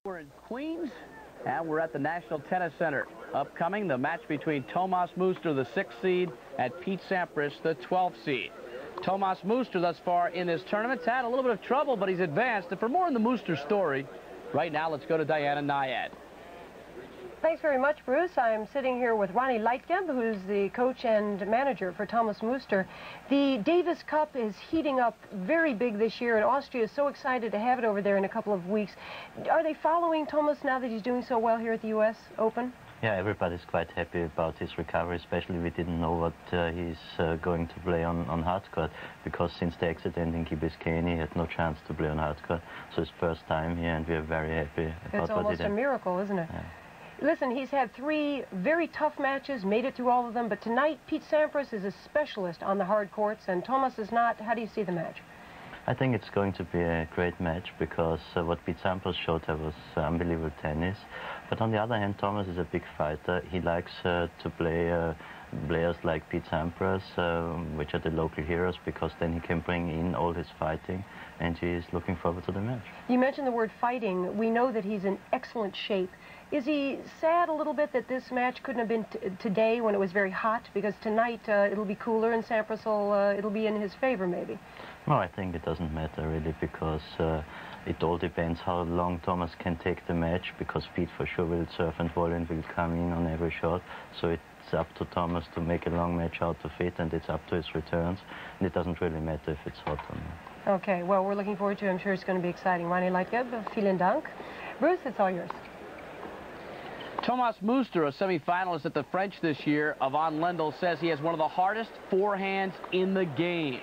We're in Queens, and we're at the National Tennis Center. Upcoming, the match between Tomas Muster, the 6th seed, and Pete Sampras, the 12th seed. Tomas Muster, thus far in this tournament, has had a little bit of trouble, but he's advanced. And for more on the Muster story, right now, let's go to Diana Nyad. Thanks very much, Bruce. I'm sitting here with Ronnie Leitgeb, who's the coach and manager for Tomas Muster. The Davis Cup is heating up very big this year, and Austria is so excited to have it over there in a couple of weeks. Are they following Tomas now that he's doing so well here at the U.S. Open? Yeah, everybody's quite happy about his recovery, especially we didn't know what he's going to play on hard court, because since the accident in Key Biscayne, he had no chance to play on hard court. So it's first time here, and we are very happy about what he did. It's almost a miracle, isn't it? Yeah. Listen, he's had 3 very tough matches, made it through all of them, but tonight Pete Sampras is a specialist on the hard courts, and Tomas is not. How do you see the match? I think it's going to be a great match, because what Pete Sampras showed there was unbelievable tennis. But on the other hand, Tomas is a big fighter. He likes to play players like Pete Sampras, which are the local heroes, because then he can bring in all his fighting, and he is looking forward to the match. You mentioned the word fighting. We know that he's in excellent shape. Is he sad a little bit that this match couldn't have been today when it was very hot? Because tonight it'll be cooler, and Sampras it'll be in his favor, maybe. No, I think it doesn't matter really, because it all depends how long Tomas can take the match, because Pete for sure will serve and volley and will come in on every shot. So it's up to Tomas to make a long match out of it, and it's up to his returns. And it doesn't really matter if it's hot or not. Okay, well, we're looking forward to it. I'm sure it's going to be exciting. Ronnie Leitgeb, vielen Dank. Bruce, it's all yours. Tomas Muster, a semifinalist at the French this year. Yvonne Lendl says he has one of the hardest forehands in the game.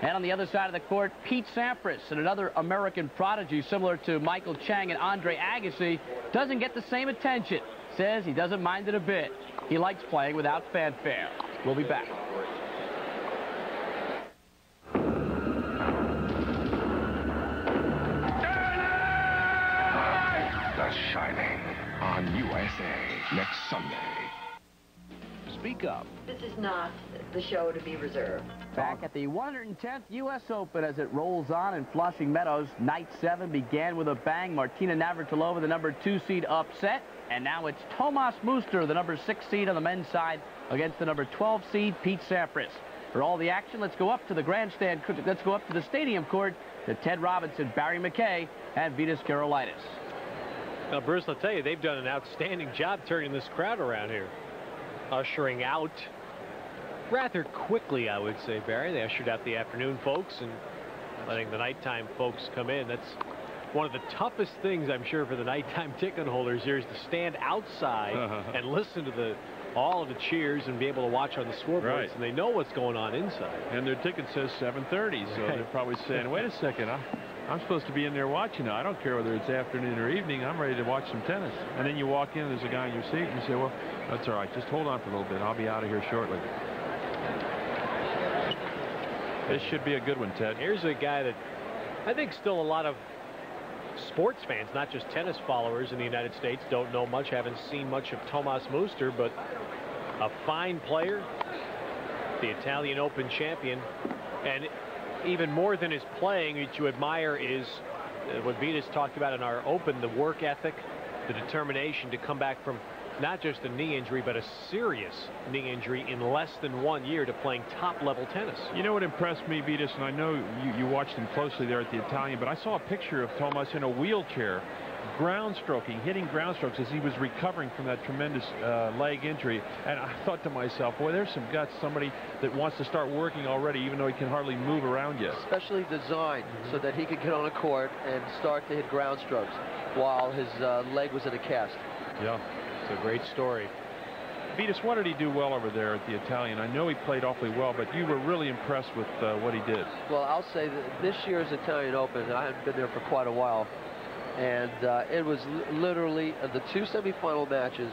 And on the other side of the court, Pete Sampras, and another American prodigy similar to Michael Chang and Andre Agassi, doesn't get the same attention. Says he doesn't mind it a bit. He likes playing without fanfare. We'll be back. The Shining on USA next Sunday. Speak up. This is not the show to be reserved. Back at the 110th U.S. Open as it rolls on in Flushing Meadows. Night 7 began with a bang. Martina Navratilova, the number 2 seed, upset. And now it's Tomas Muster, the number 6 seed on the men's side, against the number 12 seed, Pete Sampras. For all the action, let's go up to the grandstand. Let's go up to the stadium court to Ted Robinson, Barry McKay, and Vitas Gerulaitis. Now, Bruce, I'll tell you, they've done an outstanding job turning this crowd around here. Ushering out rather quickly, I would say, Barry. They ushered out the afternoon folks and letting the nighttime folks come in. That's one of the toughest things, I'm sure, for the nighttime ticket holders here, is to stand outside and listen to all of the cheers and be able to watch on the scoreboards. Right. And they know what's going on inside. And their ticket says 7:30, so they're probably saying, wait a second, I'm supposed to be in there watching now. I don't care whether it's afternoon or evening. I'm ready to watch some tennis. And then you walk in, there's a guy in your seat, and you say, well, that's all right. Just hold on for a little bit. I'll be out of here shortly. This should be a good one, Ted. Here's a guy that I think still a lot of sports fans, not just tennis followers in the United States, don't know much, haven't seen much of Tomas Muster, but a fine player, the Italian Open champion, and even more than his playing, what you admire is what Vitas talked about in our Open, the work ethic, the determination to come back from not just a knee injury, but a serious knee injury in less than 1 year to playing top-level tennis. You know what impressed me, Vitas, and I know you watched him closely there at the Italian, but I saw a picture of Tomas in a wheelchair, ground stroking, hitting ground strokes as he was recovering from that tremendous leg injury. And I thought to myself, boy, there's some guts, somebody that wants to start working already, even though he can hardly move around yet. Especially designed so that he could get on a court and start to hit ground strokes while his leg was in a cast. Yeah. It's a great story. Vitas, what did he do well over there at the Italian? I know he played awfully well, but you were really impressed with what he did. Well, I'll say that this year's Italian Open, I haven't been there for quite a while, and it was literally the 2 semifinal matches.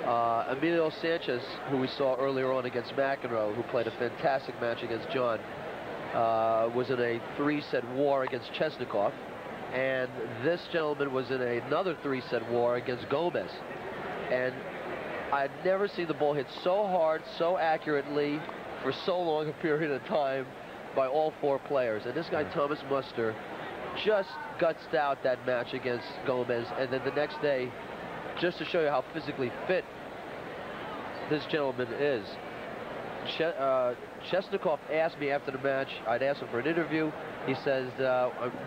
Emilio Sanchez, who we saw earlier on against McEnroe, who played a fantastic match against John, was in a 3-set war against Chesnikov, and this gentleman was in another 3-set war against Gomez. And I'd never seen the ball hit so hard, so accurately, for so long a period of time by all 4 players. And this guy, Tomas Muster, just gutsed out that match against Gomez, and then the next day, just to show you how physically fit this gentleman is, Chesnikov asked me after the match. I'd asked him for an interview. He says,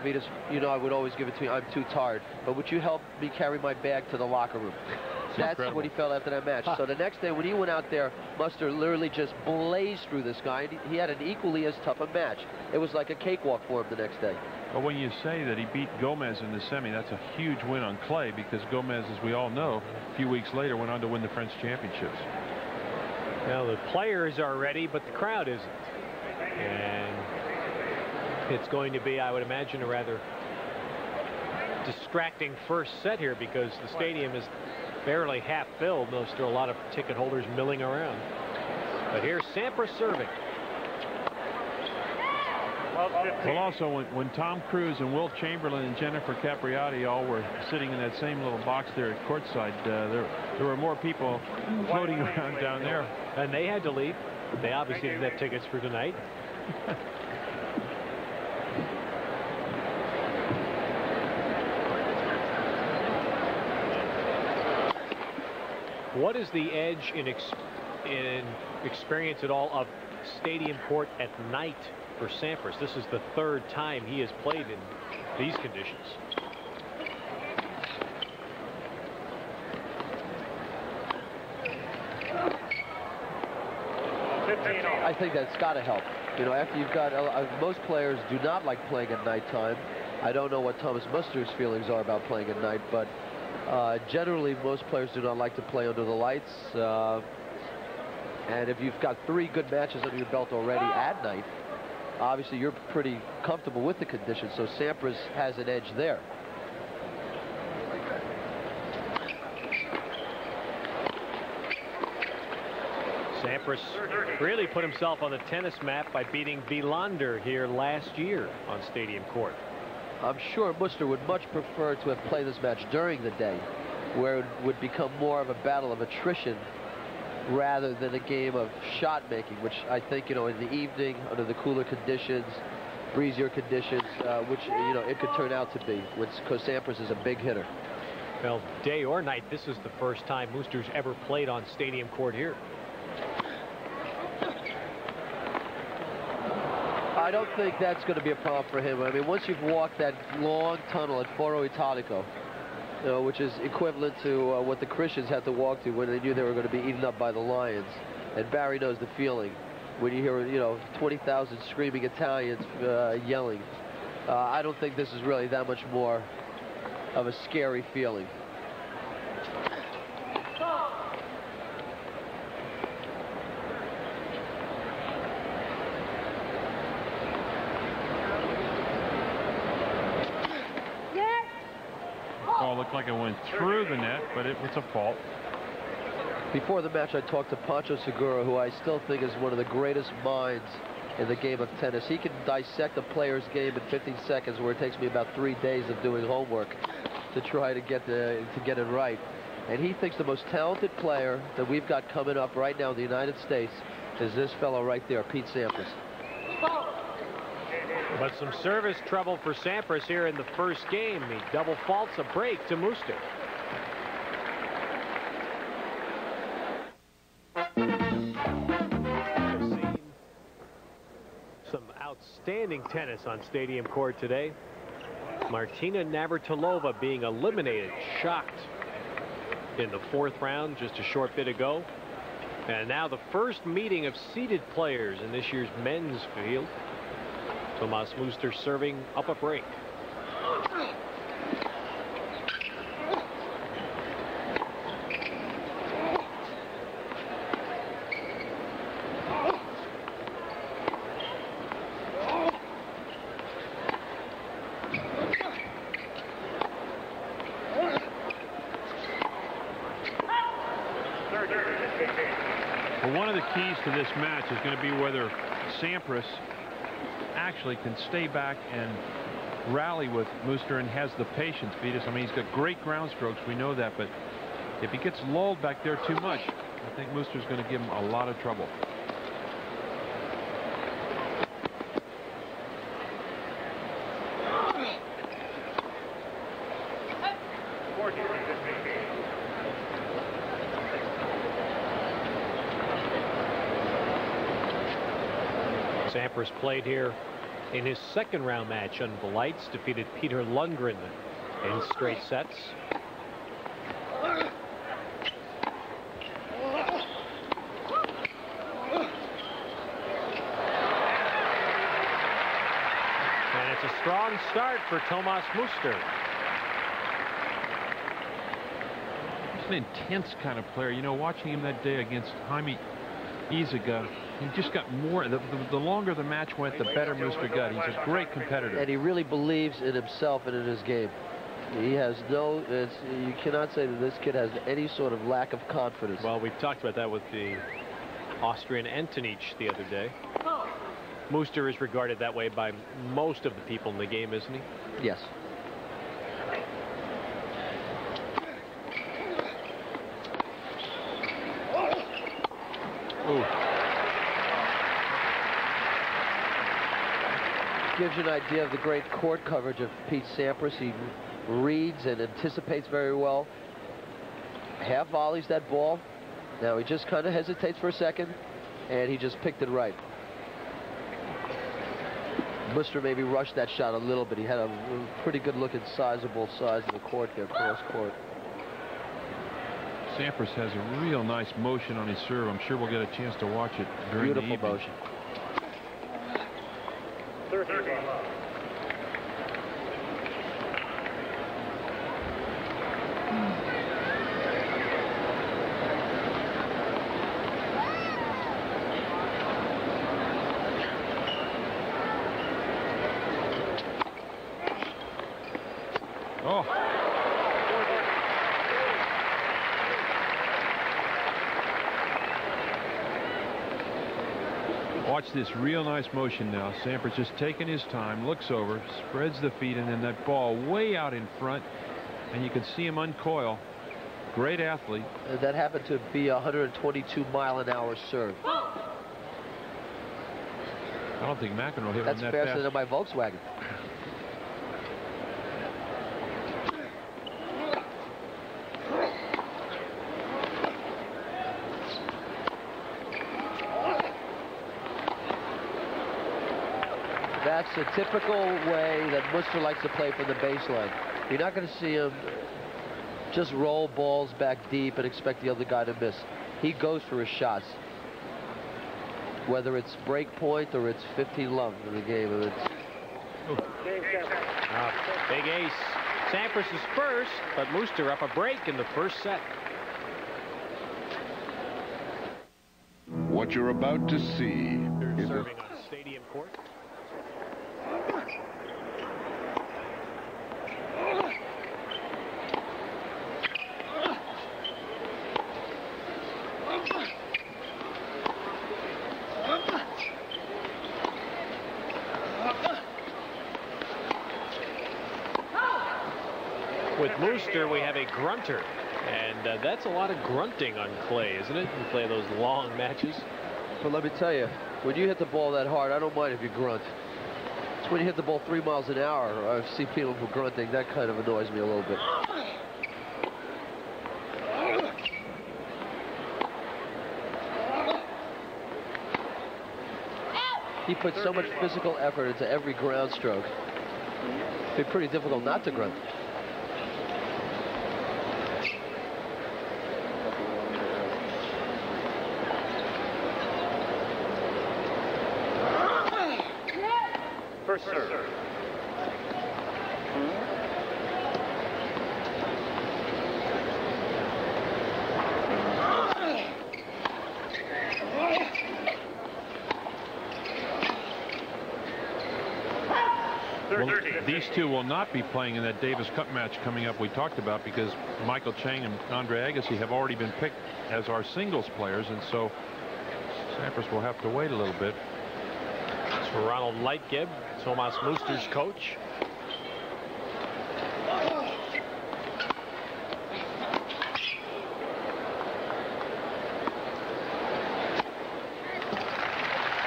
Vitas, you know I would always give it to you. I'm too tired. But would you help me carry my bag to the locker room? That's incredible. What he felt after that match. So the next day when he went out there, Muster literally just blazed through this guy. He had an equally as tough a match. It was like a cakewalk for him the next day. But when you say that he beat Gomez in the semi, that's a huge win on clay, because Gomez, as we all know, a few weeks later went on to win the French championships. Well, the players are ready, but the crowd isn't. And it's going to be, I would imagine, a rather distracting first set here, because the stadium is barely half filled. There's still a lot of ticket holders milling around. But here's Sampras serving. Well, also, when Tom Cruise and Wilt Chamberlain and Jennifer Capriati all were sitting in that same little box there at courtside, there were more people floating around down there. And they had to leave. They obviously didn't have tickets for tonight. What is the edge in experience at all of stadium court at night for Sampras? This is the third time he has played in these conditions. I think that's got to help. You know, after you've got most players do not like playing at nighttime. I don't know what Thomas Muster's feelings are about playing at night, but generally most players do not like to play under the lights. And if you've got 3 good matches under your belt already at night, obviously you're pretty comfortable with the conditions, so Sampras has an edge there. Sampras really put himself on the tennis map by beating Wilander here last year on stadium court. I'm sure Muster would much prefer to have played this match during the day, where it would become more of a battle of attrition rather than a game of shot making, which I think, you know, in the evening under the cooler conditions, breezier conditions, which, you know, it could turn out to be, because Sampras is a big hitter. Well, day or night, this is the first time Muster's ever played on stadium court here. I don't think that's going to be a problem for him. I mean, once you've walked that long tunnel at Foro Italico, you know, which is equivalent to what the Christians had to walk through when they knew they were going to be eaten up by the Lions. And Barry knows the feeling when you hear, you know, 20,000 screaming Italians yelling. I don't think this is really that much more of a scary feeling. Ball looked like it went through the net, but it was a fault. Before the match, I talked to Pancho Segura, who I still think is one of the greatest minds in the game of tennis. He can dissect a player's game in 15 seconds, where it takes me about 3 days of doing homework to try to get it right. And he thinks the most talented player that we've got coming up right now in the United States is this fellow right there, Pete Sampras. But some service trouble for Sampras here in the first game. He double faults a break to Muster. Some outstanding tennis on stadium court today. Martina Navratilova being eliminated, shocked in the 4th round just a short bit ago. And now the first meeting of seeded players in this year's men's field. Thomas Muster serving up a break. Well, one of the keys to this match is going to be whether Sampras actually can stay back and rally with Muster and has the patience, Vitas. I mean, he's got great ground strokes, we know that, but if he gets lulled back there too much, I think Muster's going to give him a lot of trouble. Sampras played here in his second round match under the lights, defeated Peter Lundgren in straight sets. And it's a strong start for Tomas Muster. He's an intense kind of player. You know, watching him that day against Jaime Izaga, he just got more. The longer the match went, the better Muster got. He's a great competitor. And he really believes in himself and in his game. He has no, you cannot say that this kid has any sort of lack of confidence. Well, we've talked about that with the Austrian Antonich the other day. Muster is regarded that way by most of the people in the game, isn't he? Yes. Ooh. Gives you an idea of the great court coverage of Pete Sampras. He reads and anticipates very well. Half volleys that ball. Now he just kind of hesitates for a second, and he just picked it right. Muster maybe rushed that shot a little bit. He had a pretty good looking sizable size of the court there, cross court. Sampras has a real nice motion on his serve. I'm sure we'll get a chance to watch it during the evening. Beautiful motion. Oh. Watch this real nice motion now. Sampras just taking his time, looks over, spreads the feet, and then that ball way out in front, and you can see him uncoil. Great athlete. And that happened to be a 122-mile-an-hour serve. I don't think McEnroe hit That's him that faster fast. than my Volkswagen. That's a typical way that Muster likes to play from the baseline. You're not going to see him just roll balls back deep and expect the other guy to miss. He goes for his shots. Whether it's break point or it's 15 love in the game. Big ace. Sampras is first, but Muster up a break in the first set. What you're about to see is Serving on stadium court. With Muster, we have a grunter, and that's a lot of grunting on clay, isn't it? You play those long matches. But let me tell you, when you hit the ball that hard, I don't mind if you grunt. It's when you hit the ball 3 miles an hour, I see people who grunting, that kind of annoys me a little bit. He puts so much physical effort into every ground stroke. It'd be pretty difficult not to grunt. First serve. Well, these two will not be playing in that Davis Cup match coming up we talked about, because Michael Chang and Andre Agassi have already been picked as our singles players, and so Sampras will have to wait a little bit. It's for Ronald Lightgeb, Tomas Muster's coach.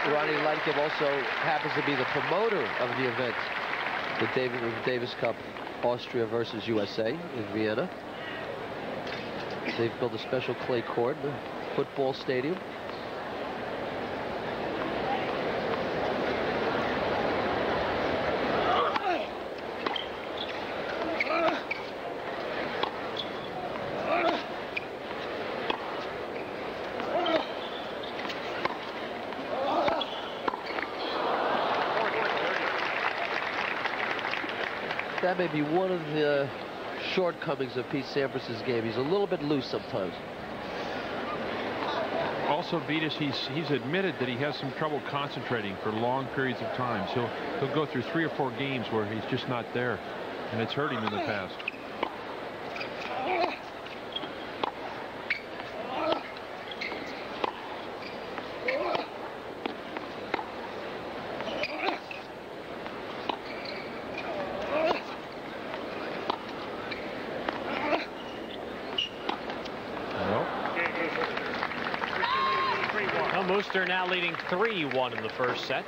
Ronnie Lightgeb also happens to be the promoter of the event, the Davis Cup, Austria versus USA in Vienna. They've built a special clay court in the football stadium. That may be one of the shortcomings of Pete Sampras' game. He's a little bit loose sometimes. Also, Vitas, he's admitted that he has some trouble concentrating for long periods of times. He'll go through 3 or 4 games where he's just not there, and it's hurt him in the past. Mooster now leading 3-1 in the first set.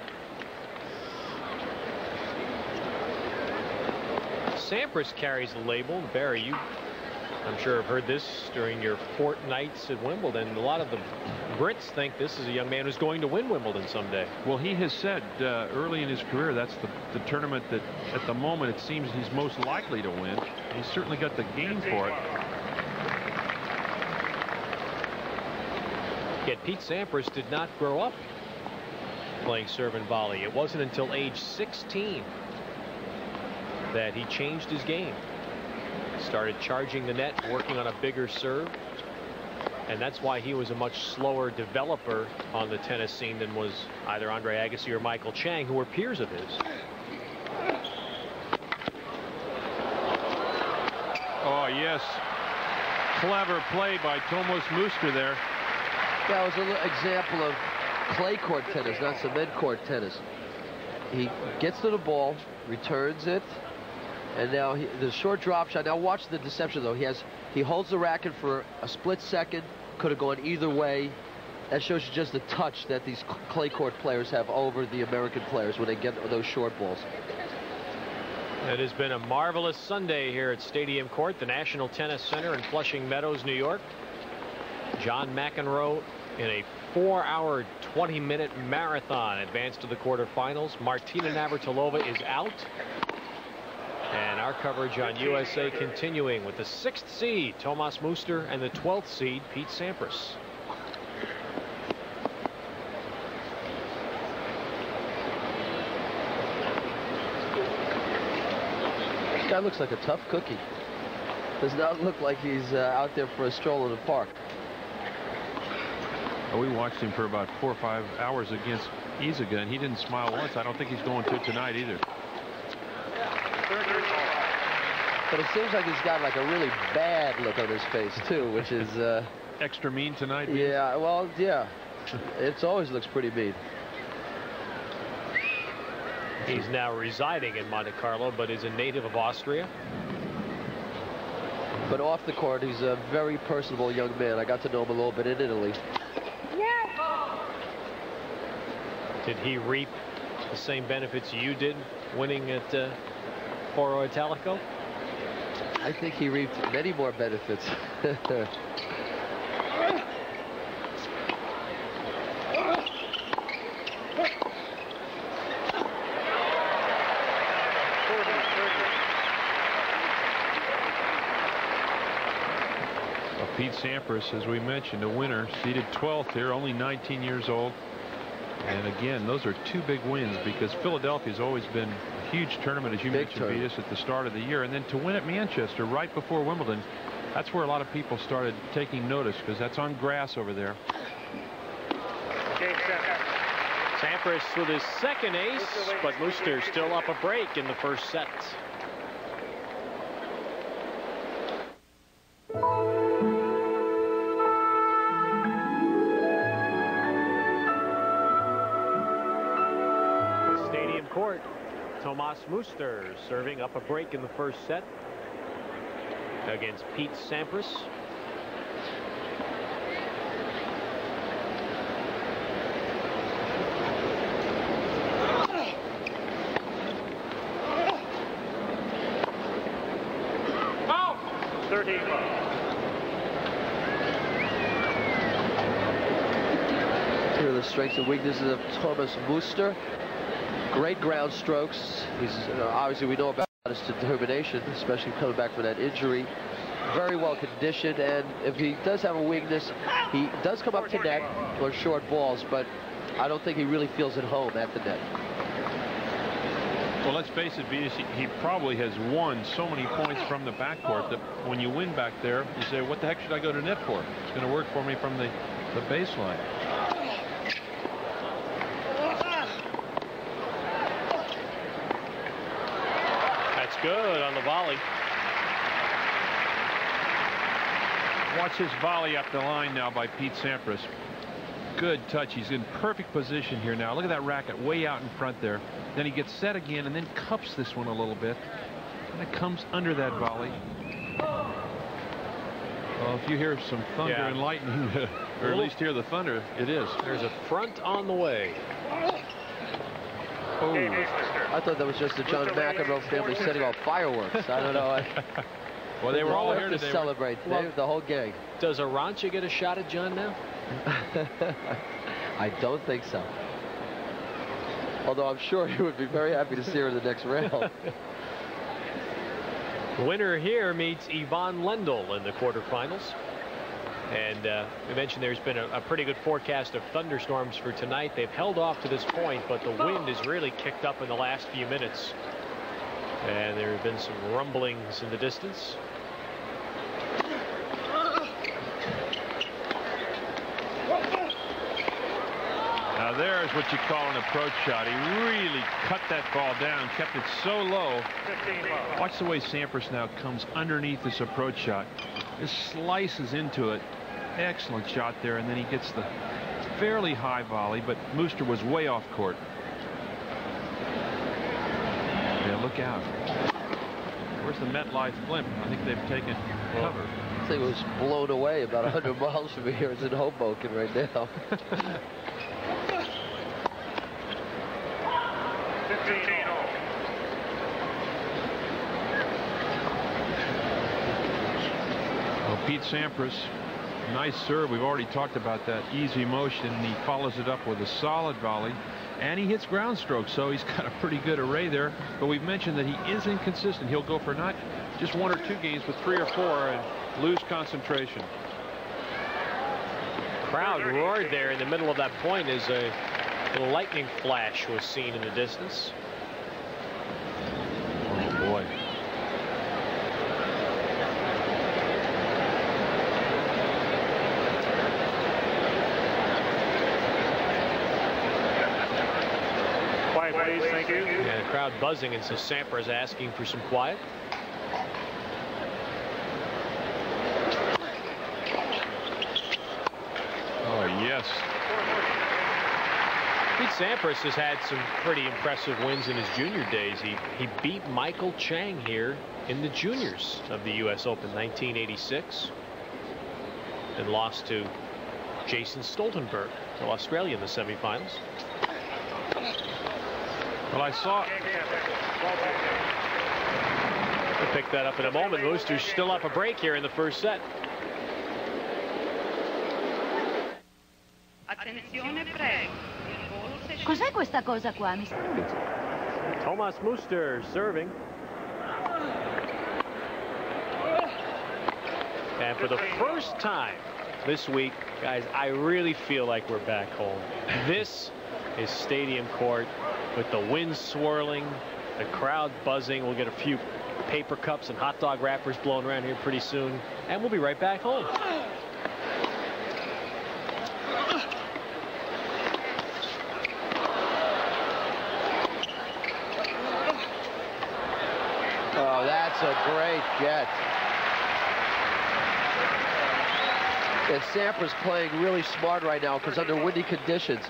Sampras carries the label. Barry, you, I'm sure, have heard this during your fortnights at Wimbledon. A lot of the Brits think this is a young man who's going to win Wimbledon someday. Well, he has said early in his career that's the tournament that at the moment it seems he's most likely to win. He's certainly got the game for it. Yet Pete Sampras did not grow up playing serve and volley. It wasn't until age 16 that he changed his game. Started charging the net, working on a bigger serve. And that's why he was a much slower developer on the tennis scene than was either Andre Agassi or Michael Chang, who were peers of his. Oh, yes. Clever play by Thomas Muster there. That was an example of clay court tennis, not cement court tennis. He gets to the ball, returns it, and now the short drop shot. Now watch the deception, though. He holds the racket for a split second. Could have gone either way. That shows you just the touch that these clay court players have over the American players when they get those short balls. It has been a marvelous Sunday here at Stadium Court, the National Tennis Center in Flushing Meadows, New York. John McEnroe in a 4-hour, 20-minute marathon advanced to the quarterfinals. Martina Navratilova is out. And our coverage on USA continuing with the 6th seed, Thomas Muster, and the 12th seed, Pete Sampras. This guy looks like a tough cookie. Does not look like he's out there for a stroll in the park. We watched him for about 4 or 5 hours against Izaga, and he didn't smile once. I don't think he's going to tonight either. But it seems like he's got like a really bad look on his face too, which is extra mean tonight. Yeah, well, yeah, it always looks pretty mean. He's now residing in Monte Carlo, but is a native of Austria. But off the court, he's a very personable young man. I got to know him a little bit in Italy. Did he reap the same benefits you did winning at Foro Italico? I think he reaped many more benefits. Pete Sampras, as we mentioned, a winner, seeded 12th here, only 19 years old. And again, those are 2 big wins because Philadelphia's always been a huge tournament, as you mentioned, Vitas, at the start of the year. And then to win at Manchester right before Wimbledon, that's where a lot of people started taking notice because that's on grass over there. Sampras with his 2nd ace, but Muster still up a break in the first set. Court, Thomas Muster serving up a break in the first set against Pete Sampras. the strengths and weaknesses of Thomas Muster. Great ground strokes. He's obviously, we know about his determination, especially coming back from that injury. Very well conditioned, and if he does have a weakness, he does come up to net on short balls, but I don't think he really feels at home at the net. Well, let's face it, Venus, he probably has won so many points from the backcourt that when you win back there, you say, what the heck should I go to net for? It's going to work for me from the baseline. That's good on the volley. Watch his volley up the line now by Pete Sampras. Good touch. He's in perfect position here now. Look at that racket way out in front there. Then he gets set again and then cups this one a little bit. And it comes under that volley. Well, if you hear some thunder and lightning, or at least hear the thunder, it is. There's a front on the way. Oh, I thought that was just the John McEnroe family setting off fireworks. I don't know. Well, they were all here to today. Celebrate. Well, the whole gang. Does Arancha get a shot at John now? I don't think so. Although I'm sure he would be very happy to see her in the next round. Winner here meets Yvonne Lendl in the quarterfinals. And we mentioned there's been a pretty good forecast of thunderstorms for tonight. They've held off to this point, but the wind has really kicked up in the last few minutes. And there have been some rumblings in the distance. Now there's what you call an approach shot. He really cut that ball down, kept it so low. Watch the way Sampras now comes underneath this approach shot. Just slices into it. Excellent shot there, and then he gets the fairly high volley, but Muster was way off court. Yeah, look out. Where's the MetLife blimp? I think they've taken cover. This thing was blown away about 100 miles from here. It's in Hoboken right now. 15 all. Well, Pete Sampras, nice serve. We've already talked about that easy motion. He follows it up with a solid volley, and he hits ground strokes, so he's got a pretty good array there. But we've mentioned that he is inconsistent. He'll go for not just 1 or 2 games, but 3 or 4 and lose concentration. Crowd roared there in the middle of that point as a lightning flash was seen in the distance. Oh boy. Quiet, please. Thank you. And the crowd buzzing, and so Sampras asking for some quiet. Oh, yes. Pete Sampras has had some pretty impressive wins in his junior days. He beat Michael Chang here in the juniors of the U.S. Open 1986 and lost to Jason Stoltenberg of Australia in the semifinals. Well, I saw. We'll pick that up in a moment. Muster's still up a break here in the first set. Attenzione, prego. Cos'è questa cosa qua? Thomas Muster serving. And for the first time this week, guys, I really feel like we're back home. This is stadium court with the wind swirling, the crowd buzzing. We'll get a few paper cups and hot dog wrappers blown around here pretty soon, and we'll be right back home. Oh, that's a great get. And Sampras playing really smart right now because under windy conditions,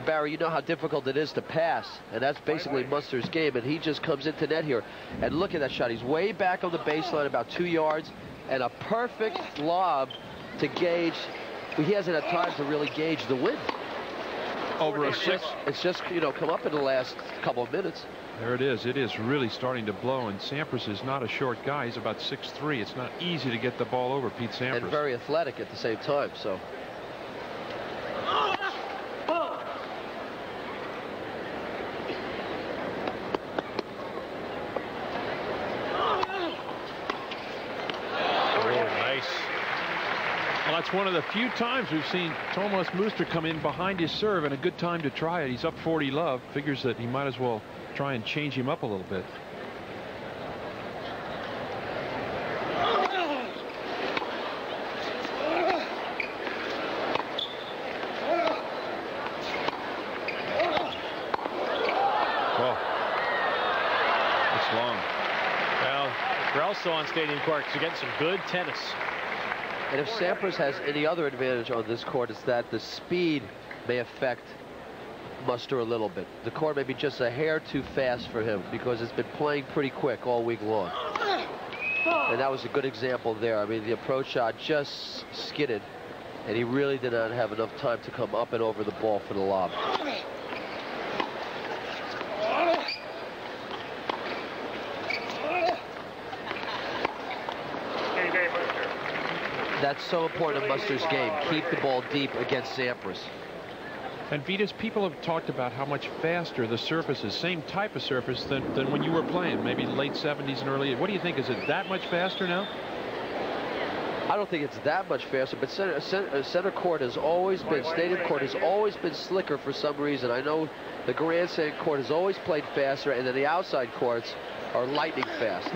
Barry, you know how difficult it is to pass, and that's basically Muster's game, and he just comes into net here. And look at that shot. He's way back on the baseline, about 2 yards, and a perfect lob to gauge. He hasn't had time to really gauge the wind. Over a 6. It's just, you know, come up in the last couple of minutes. There it is. It is really starting to blow, and Sampras is not a short guy. He's about 6'3". It's not easy to get the ball over Pete Sampras. And very athletic at the same time, so. it's one of the few times we've seen Tomas Muster come in behind his serve, and a good time to try it. He's up 40 love. Figures that he might as well try and change him up a little bit. Also on stadium court to get some good tennis. And if Sampras has any other advantage on this court, it's that the speed may affect Muster a little bit. The court may be just a hair too fast for him because it's been playing pretty quick all week long. And that was a good example there. I mean, the approach shot just skidded, and he really did not have enough time to come up and over the ball for the lob. That's so important in Muster's game. Keep the ball deep against Sampras. And Vitas, people have talked about how much faster the surface is, same type of surface than when you were playing, maybe late 70s and early. What do you think? Is it that much faster now? I don't think it's that much faster, but center court has always been, stadium court has always been slicker for some reason. I know the grandstand court has always played faster, and then the outside courts are lightning fast.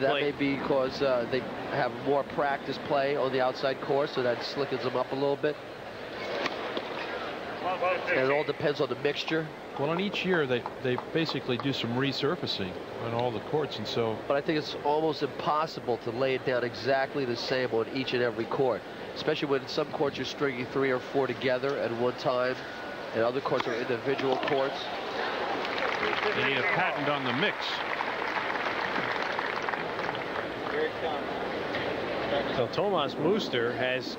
That may be because they have more practice play on the outside course, so that slickens them up a little bit. And it all depends on the mixture. Well, in each year, they basically do some resurfacing on all the courts, and so... But I think it's almost impossible to lay it down exactly the same on each and every court, especially when in some courts you're stringing 3 or 4 together at one time, and other courts are individual courts. They need a patent on the mix. So Tomas Muster has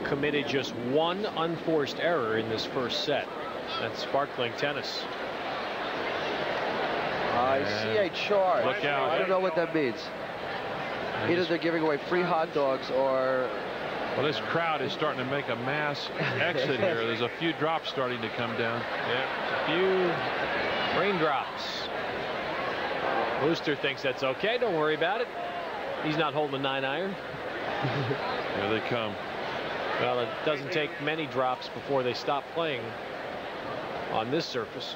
committed just one unforced error in this first set. That's sparkling tennis. I see a chart. Look out. I don't know what that means. Either they're giving away free hot dogs or... Well, this crowd is starting to make a mass exit here. There's a few drops starting to come down. Yeah, a few raindrops. Muster thinks that's okay. Don't worry about it. He's not holding a 9-iron. Here they come. Well, it doesn't take many drops before they stop playing on this surface.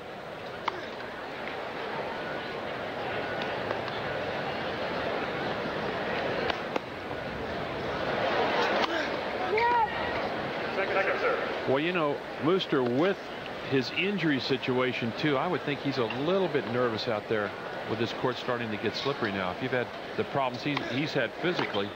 Well, you know, Muster with his injury situation too, I would think he's a little bit nervous out there with this court starting to get slippery now. If you've had the problems he's had physically.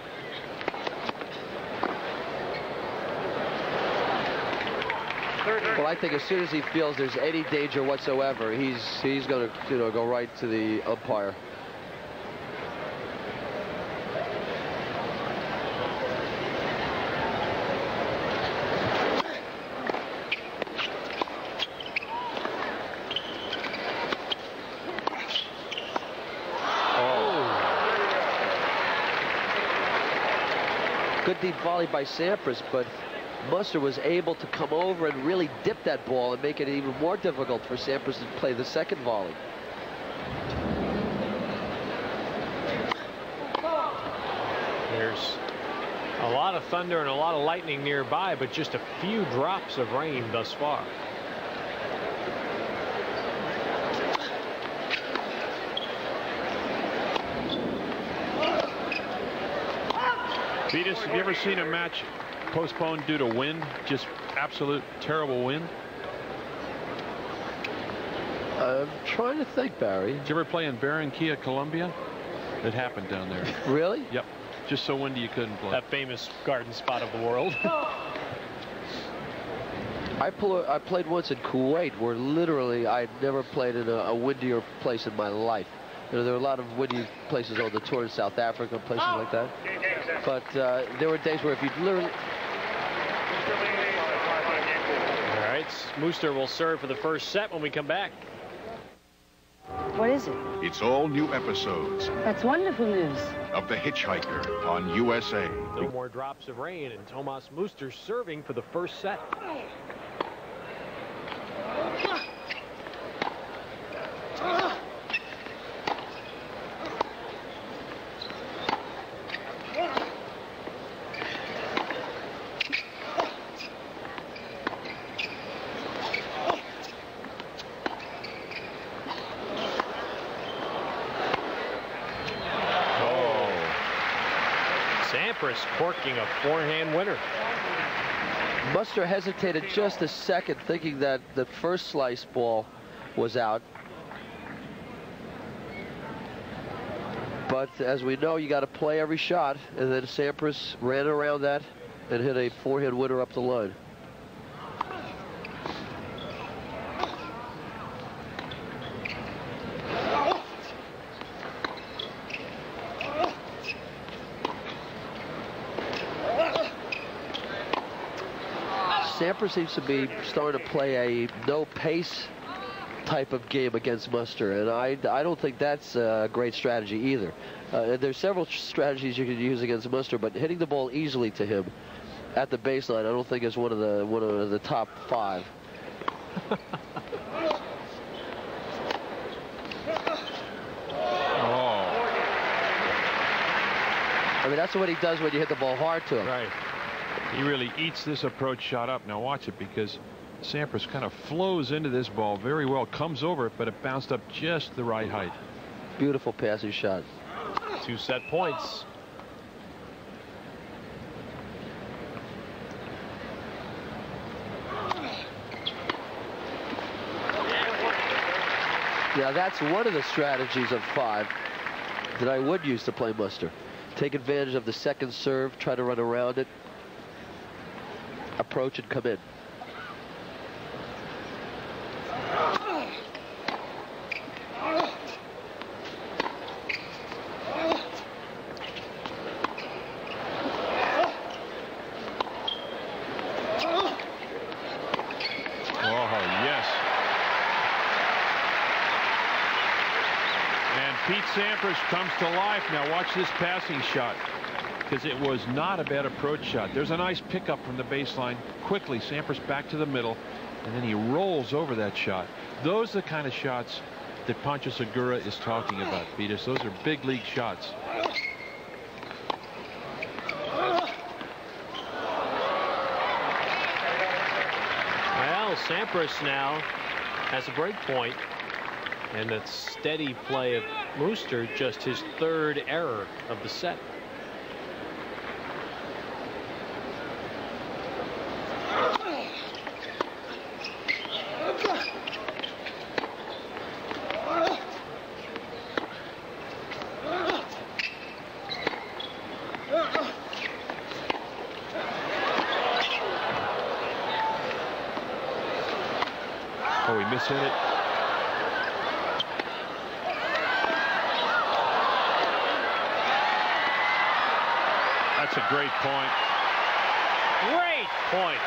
Well, I think as soon as he feels there's any danger whatsoever, he's going to go right to the umpire. Good deep volley by Sampras, but Muster was able to come over and really dip that ball and make it even more difficult for Sampras to play the second volley. There's a lot of thunder and a lot of lightning nearby, but just a few drops of rain thus far. Vitas, have you ever seen a match postponed due to wind? Just absolute terrible wind? I'm trying to think, Barry. Did you ever play in Barranquilla, Colombia? It happened down there. Really? Yep. Just so windy you couldn't play. That famous garden spot of the world. I played once in Kuwait, where literally I'd never played in a windier place in my life. You know, there were a lot of windy places on the tour in South Africa, places like that. But there were days where if you literally... All right, Muster will serve for the first set when we come back. What is it? It's all new episodes That's wonderful news. of The Hitchhiker on USA. No more drops of rain, and Tomas Muster serving for the first set. Sampras corking a forehand winner. Muster hesitated just a second, thinking that the first slice ball was out. But as we know, you got to play every shot, and then Sampras ran around that and hit a forehand winner up the line. Sampras seems to be starting to play a no-pace type of game against Muster, and I don't think that's a great strategy either. There's several strategies you can use against Muster, but hitting the ball easily to him at the baseline, I don't think is one of the top 5. I mean, that's what he does when you hit the ball hard to him. Right. He really eats this approach shot up. Now watch it, because Sampras kind of flows into this ball very well, comes over it, but it bounced up just the right height. Beautiful passing shot. 2 set points. Now that's one of the strategies of 5 that I would use to play Muster. Take advantage of the second serve, try to run around it, approach and come in. Sampras comes to life. Now watch this passing shot, because it was not a bad approach shot. There's a nice pickup from the baseline. Quickly, Sampras back to the middle, and then he rolls over that shot. Those are the kind of shots that Pancho Segura is talking about, Beatus. Those are big league shots. Well, Sampras now has a break point, and that steady play of Muster, just his 3rd error of the set. Oh, he mishit it. That's a great point. Great point.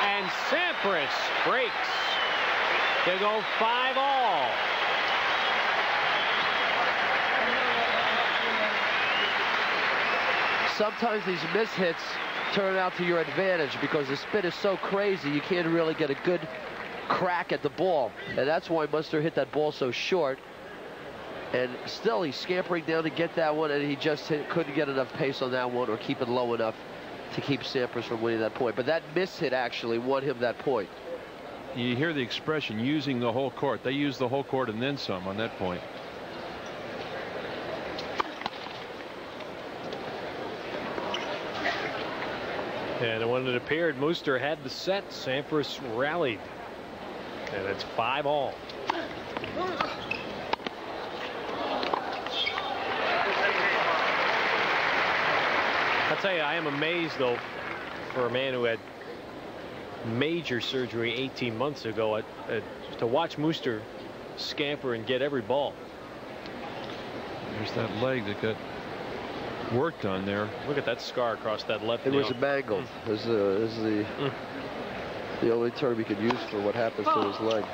And Sampras breaks to go 5-all. Sometimes these mishits turn out to your advantage, because the spin is so crazy you can't really get a good crack at the ball, and that's why Muster hit that ball so short. And still, he's scampering down to get that one, and he just couldn't get enough pace on that one or keep it low enough to keep Sampras from winning that point. But that mishit actually won him that point. You hear the expression, using the whole court. They used the whole court and then some on that point. And when it appeared Muster had the set, Sampras rallied. And it's 5-all. I'll tell you, I am amazed, though, for a man who had major surgery 18 months ago, to watch Muster scamper and get every ball. There's that leg that got worked on there. Look at that scar across that left knee. It was a mangle. This is the only term you could use for what happens to his leg.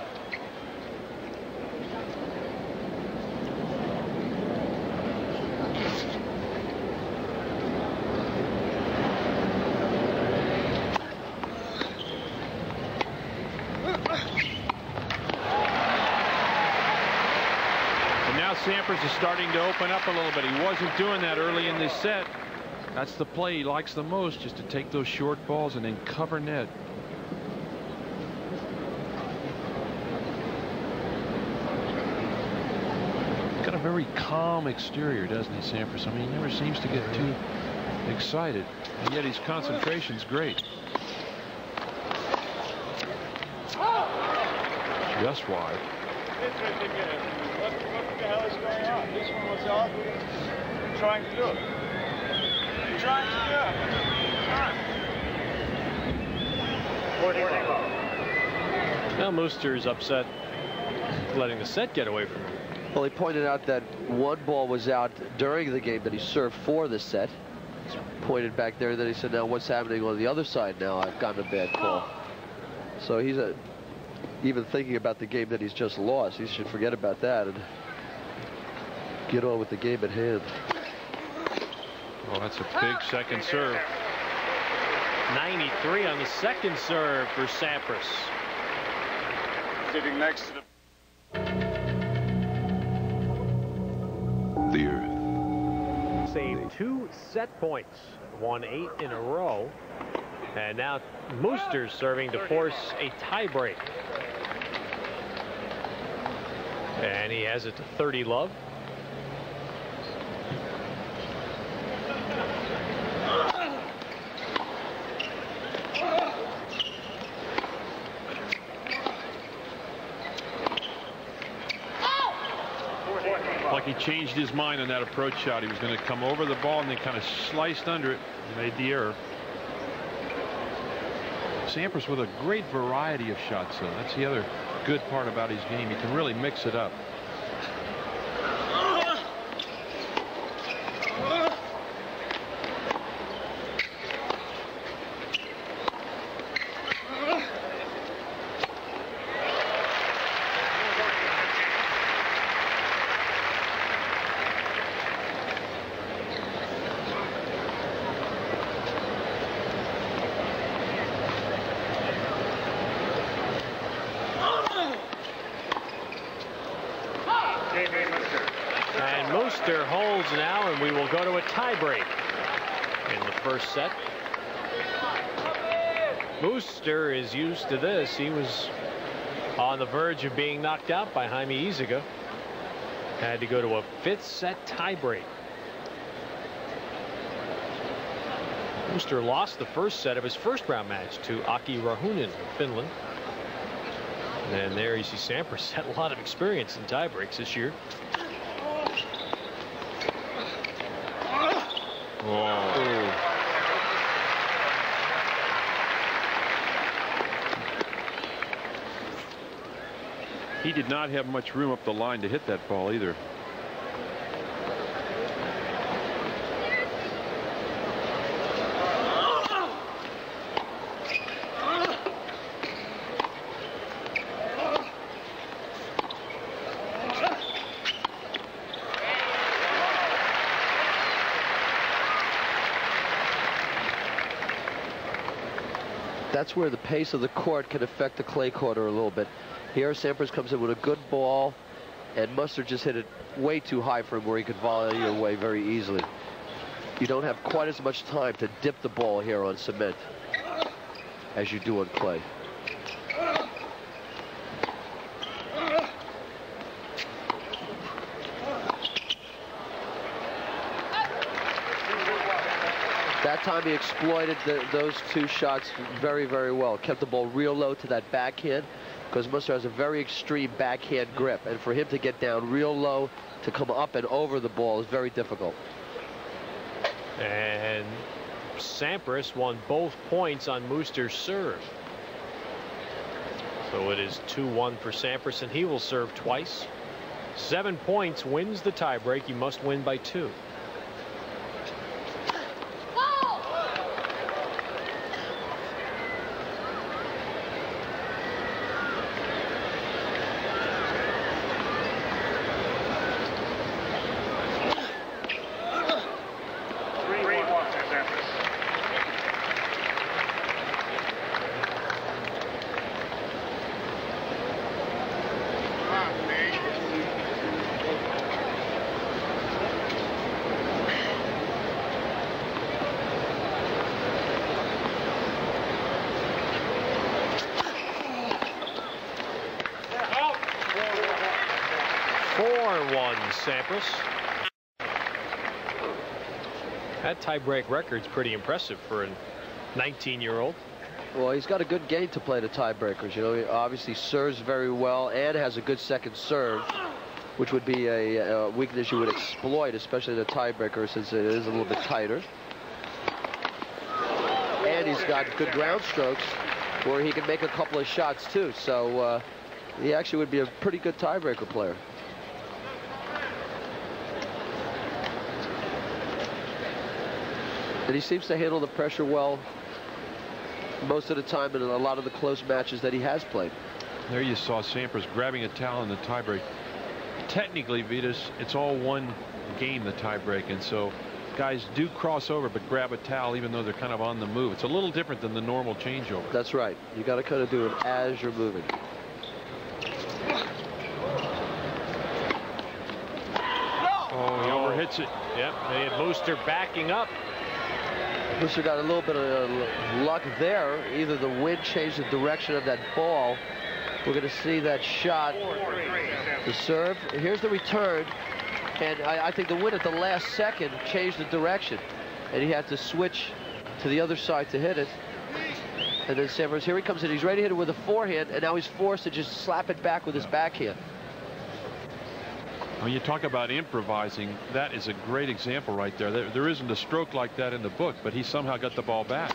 Sampras is starting to open up a little bit. He wasn't doing that early in this set. That's the play he likes the most, just to take those short balls and then cover net. Got a very calm exterior, doesn't he, Sampras? I mean, he never seems to get too excited, and yet his concentration's great. Just wide. What the hell is going on? This one was off. What are you trying to do? What are you trying to do? Now Mooster's upset letting the set get away from him. Well, he pointed out that one ball was out during the game that he served for the set. He's pointed back there, and then he said, now what's happening on the other side now? I've gotten a bad call. So he's even thinking about the game that he's just lost. He should forget about that and get on with the game at hand. Oh, that's a big second serve. 93 on the second serve for Sampras. Sitting next to The Earth. Saved 2 set points, won 8 in a row, and now Mooster's serving to force a tiebreak. And he has it to 30 love. Like he changed his mind on that approach shot. He was going to come over the ball and then kind of sliced under it and made the error. Sampras with a great variety of shots, though. That's the other good part about his game. He can really mix it up. And Mooster holds now, and we will go to a tiebreak in the first set. Mooster is used to this. He was on the verge of being knocked out by Jaime Izaga. Had to go to a 5th set tiebreak. Mooster lost the first set of his first round match to Aki Rahunen of Finland. And there you see Sampras had a lot of experience in tiebreaks this year. Oh. He did not have much room up the line to hit that ball either. That's where the pace of the court can affect the clay court a little bit. Here, Sampras comes in with a good ball, and Mustard just hit it way too high for him where he could volley away very easily. You don't have quite as much time to dip the ball here on cement as you do on clay. That time he exploited those 2 shots very, very well. Kept the ball real low to that backhand, because Mustard has a very extreme backhand grip, and for him to get down real low to come up and over the ball is very difficult. And Sampras won both points on Mooster's serve. So it is 2-1 for Sampras, and he will serve twice. 7 points wins the tiebreak. You must win by 2. Sampras. That tie-break record's pretty impressive for a 19-year-old. Well, he's got a good game to play the tiebreakers. You know, he obviously serves very well and has a good second serve, which would be a weakness you would exploit, especially in a tiebreaker, since it is a little bit tighter. And he's got good ground strokes where he can make a couple of shots too. So he actually would be a pretty good tiebreaker player. And he seems to handle the pressure well most of the time in a lot of the close matches that he has played. There you saw Sampras grabbing a towel in the tiebreak. Technically, Vitas, it's all one game, the tiebreak, and so guys do cross over but grab a towel even though they're kind of on the move. It's a little different than the normal changeover. That's right. You got to kind of do it as you're moving. Oh, he overhits it. Yep, they had Mooster backing up. Mooster got a little bit of luck there. Either the wind changed the direction of that ball. We're going to see that shot. The serve. Here's the return. And I think the wind at the last second changed the direction. And he had to switch to the other side to hit it. And then Sampras, here he comes in. He's ready to hit it with a forehand. And now he's forced to just slap it back with his backhand. When you talk about improvising, that is a great example right there. There isn't a stroke like that in the book, but he somehow got the ball back.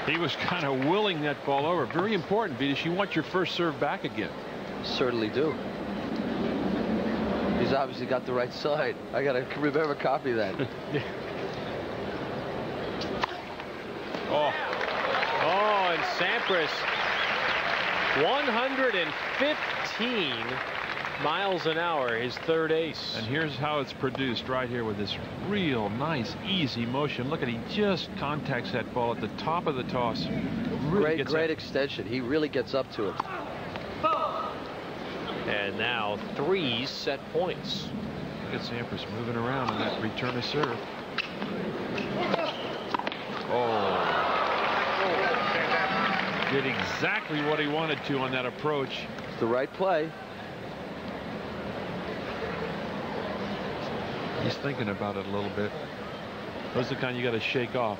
He was kind of willing that ball over. Very important, Vitas. You want your first serve back again. Certainly do. He's obviously got the right side. I got to remember copy that. Oh, and Sampras, 115 miles an hour, his third ace. And here's how it's produced right here with this real nice, easy motion. Look at, he just contacts that ball at the top of the toss. Really great extension. He really gets up to it. And now 3 set points. Look at Sampras moving around on that return of serve. Oh. Did exactly what he wanted to on that approach. It's the right play. He's thinking about it a little bit. Those are the kind you got to shake off.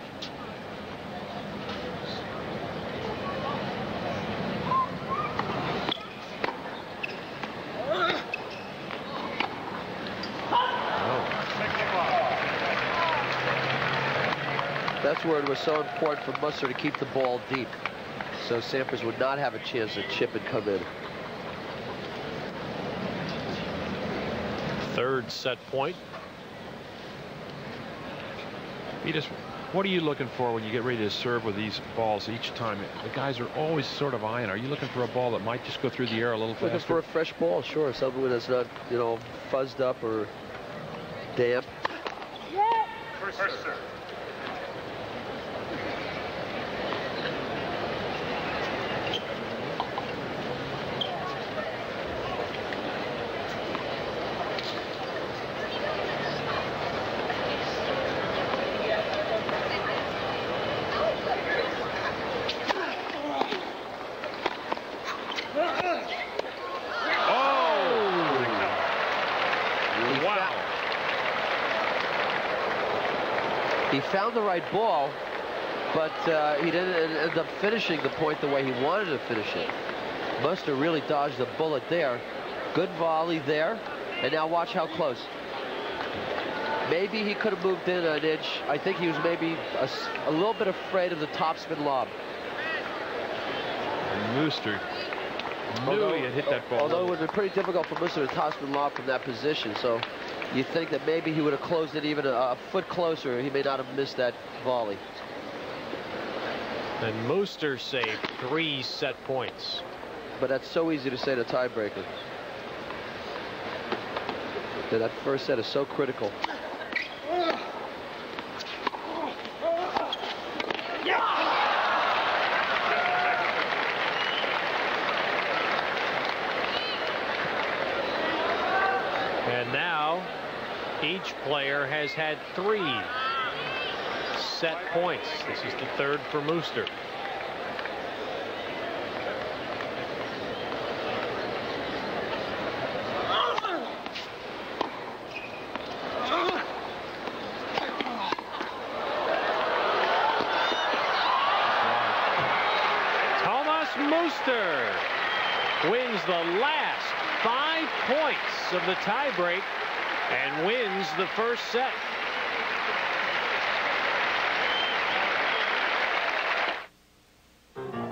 That's where it was so important for Mooster to keep the ball deep, so Sampras would not have a chance to chip and come in. Third set point. Vitas, what are you looking for when you get ready to serve with these balls each time? The guys are always sort of eyeing. Are you looking for a ball that might just go through the air a little faster? Looking for a fresh ball, sure. Something that's not, you know, fuzzed up or damp. First serve. He found the right ball, but he didn't end up finishing the point the way he wanted to finish it. Mooster really dodged the bullet there. Good volley there, and now watch how close. Maybe he could have moved in an inch. I think he was maybe a little bit afraid of the topspin lob. And Mooster knew he had hit that ball. Although it would have been pretty difficult for Mooster to topspin lob from that position, so you think that maybe he would have closed it even a foot closer. He may not have missed that volley. And Mooster saved 3 set points. But that's so easy to say in a tiebreaker. That first set is so critical. Each player has had 3 set points. This is the 3rd for Mooster. Mooster wins the last 5 points of the tiebreak and wins the first set.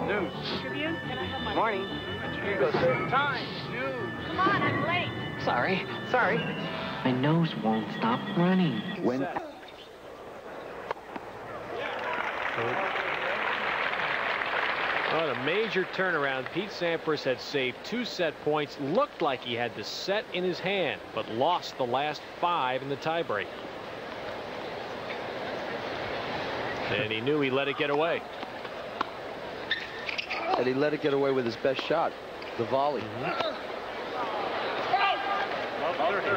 News. Tribune, can I have my Morning. Here you go, sir. Time. News. Come on, I'm late. Sorry. My nose won't stop running. When? What a major turnaround. Pete Sampras had saved 2 set points, looked like he had the set in his hand, but lost the last 5 in the tiebreak. And he knew he let it get away. And he let it get away with his best shot, the volley.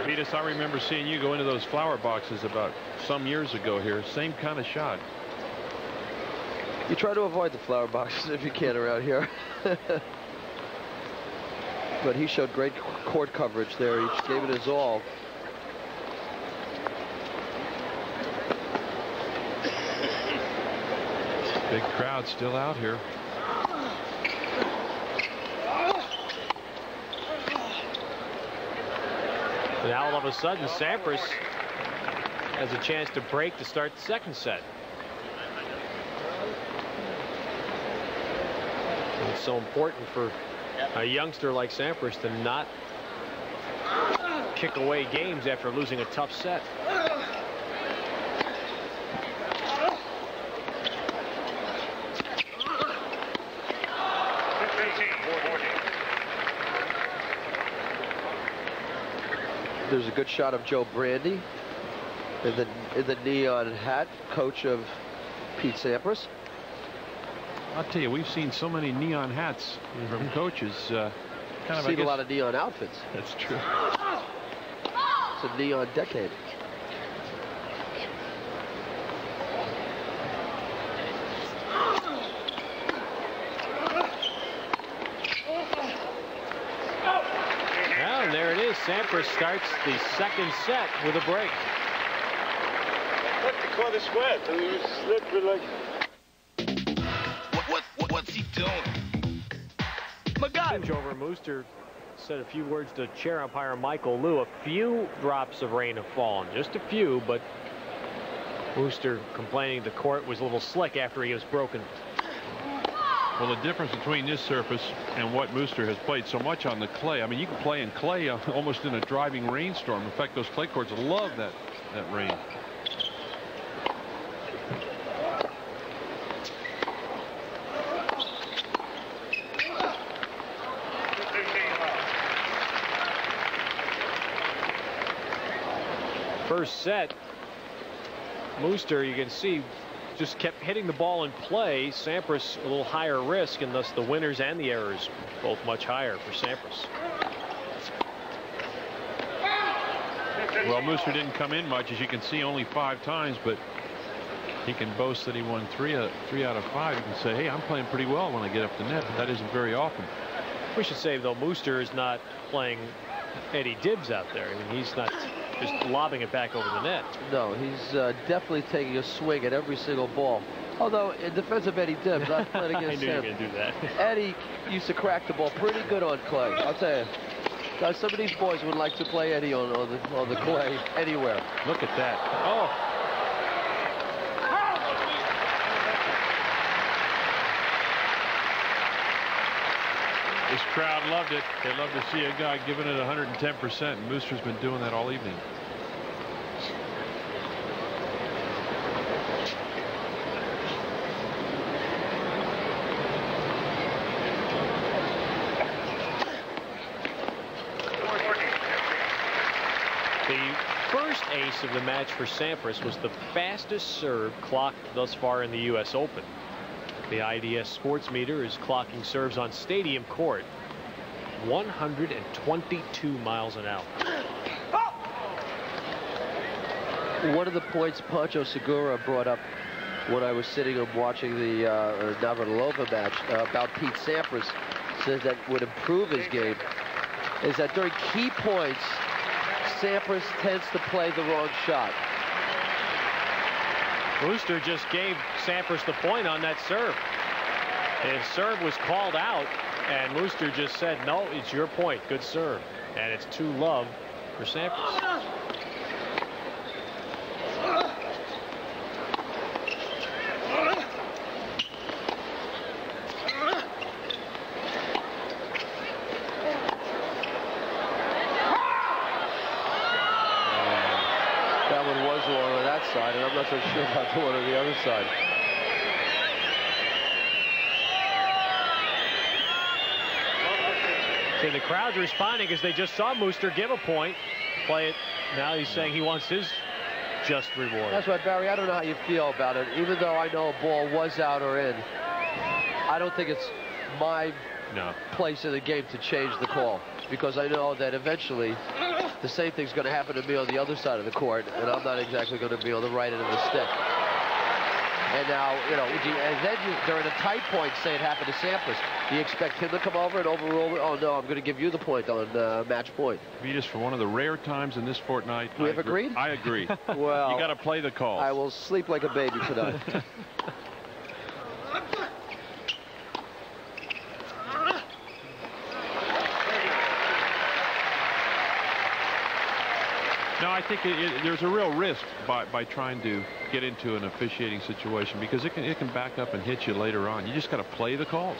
Vetus, I remember seeing you go into those flower boxes about some years ago here. Same kind of shot. You try to avoid the flower boxes if you can around here. But he showed great court coverage there. He gave it his all. Big crowd still out here. Now all of a sudden Sampras has a chance to break to start the second set. And it's so important for a youngster like Sampras to not kick away games after losing a tough set. There's a good shot of Joe Brandy in the neon hat, coach of Pete Sampras. I'll tell you, we've seen so many neon hats from coaches. Kind of seen a lot of neon outfits. That's true. It's a neon decade. Well, and there it is. Sampras starts the second set with a break. What the call the sweat? It was slippery like. What's he doing? My God. Over Mooster said a few words to chair umpire Michael Liu. A few drops of rain have fallen, just a few, but Mooster complaining the court was a little slick after he was broken. Well, the difference between this surface and what Mooster has played so much on the clay. I mean, you can play in clay almost in a driving rainstorm. In fact, those clay courts love that rain. First set, Mooster, you can see, just kept hitting the ball in play. Sampras a little higher risk, and thus the winners and the errors both much higher for Sampras. Well, Mooster didn't come in much, as you can see, only 5 times, but he can boast that he won 3 out of 5. You can say, hey, I'm playing pretty well when I get up the net, but that isn't very often. We should say, though, Mooster is not playing Eddie Dibbs out there. I mean, he's not just lobbing it back over the net. No, he's definitely taking a swing at every single ball. Although, in defense of Eddie Dibbs, I played against him. I knew you were going to do that. Eddie used to crack the ball pretty good on clay. I'll tell you. Now, some of these boys would like to play Eddie on the clay anywhere. Look at that. Oh. This crowd loved it. They love to see a guy giving it 110%, and Mooster's been doing that all evening. The first ace of the match for Sampras was the fastest serve clocked thus far in the U.S. Open. The IDS sports meter is clocking serves on Stadium Court 122 miles an hour. One of the points Pancho Segura brought up when I was sitting and watching the Navratilova match about Pete Sampras, says that would improve his game, is that during key points, Sampras tends to play the wrong shot. Muster just gave Sampras the point on that serve. His serve was called out, and Muster just said, no, it's your point. Good serve. And it's 2-love for Sampras. That one was long on that side, and I'm not so sure about the one on the other side. See, the crowd's responding because they just saw Muster give a point, play it. Now he's saying he wants his just reward. That's right, Barry. I don't know how you feel about it. Even though I know a ball was out or in, I don't think it's my place in the game to change the call, because I know that eventually the same thing's going to happen to me on the other side of the court, and I'm not exactly going to be on the right end of the stick. And now, you know, and then during a tight point, say it happened to Sampras, do you expect him to come over and overrule it? Oh, no, I'm going to give you the point on match point. Vitas, for one of the rare times in this fortnight. We have agreed? I agree. Well, you got to play the call. I will sleep like a baby tonight. No, I think there's a real risk by trying to get into an officiating situation, because it can back up and hit you later on. You just got to play the calls.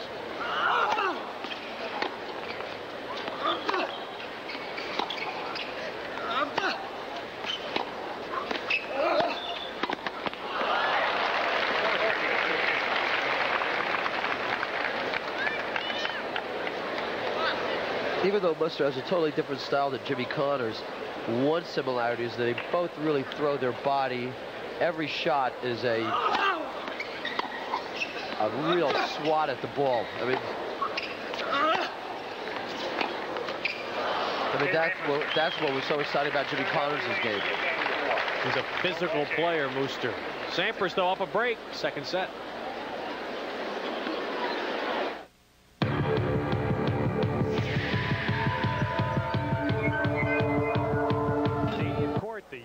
Even though Muster has a totally different style than Jimmy Connors, one similarity is that they both really throw their body. Every shot is a real swat at the ball. I mean, that's what was so exciting about Jimmy Connors' game. He's a physical player, Muster. Sampras, though, off a break. Second set.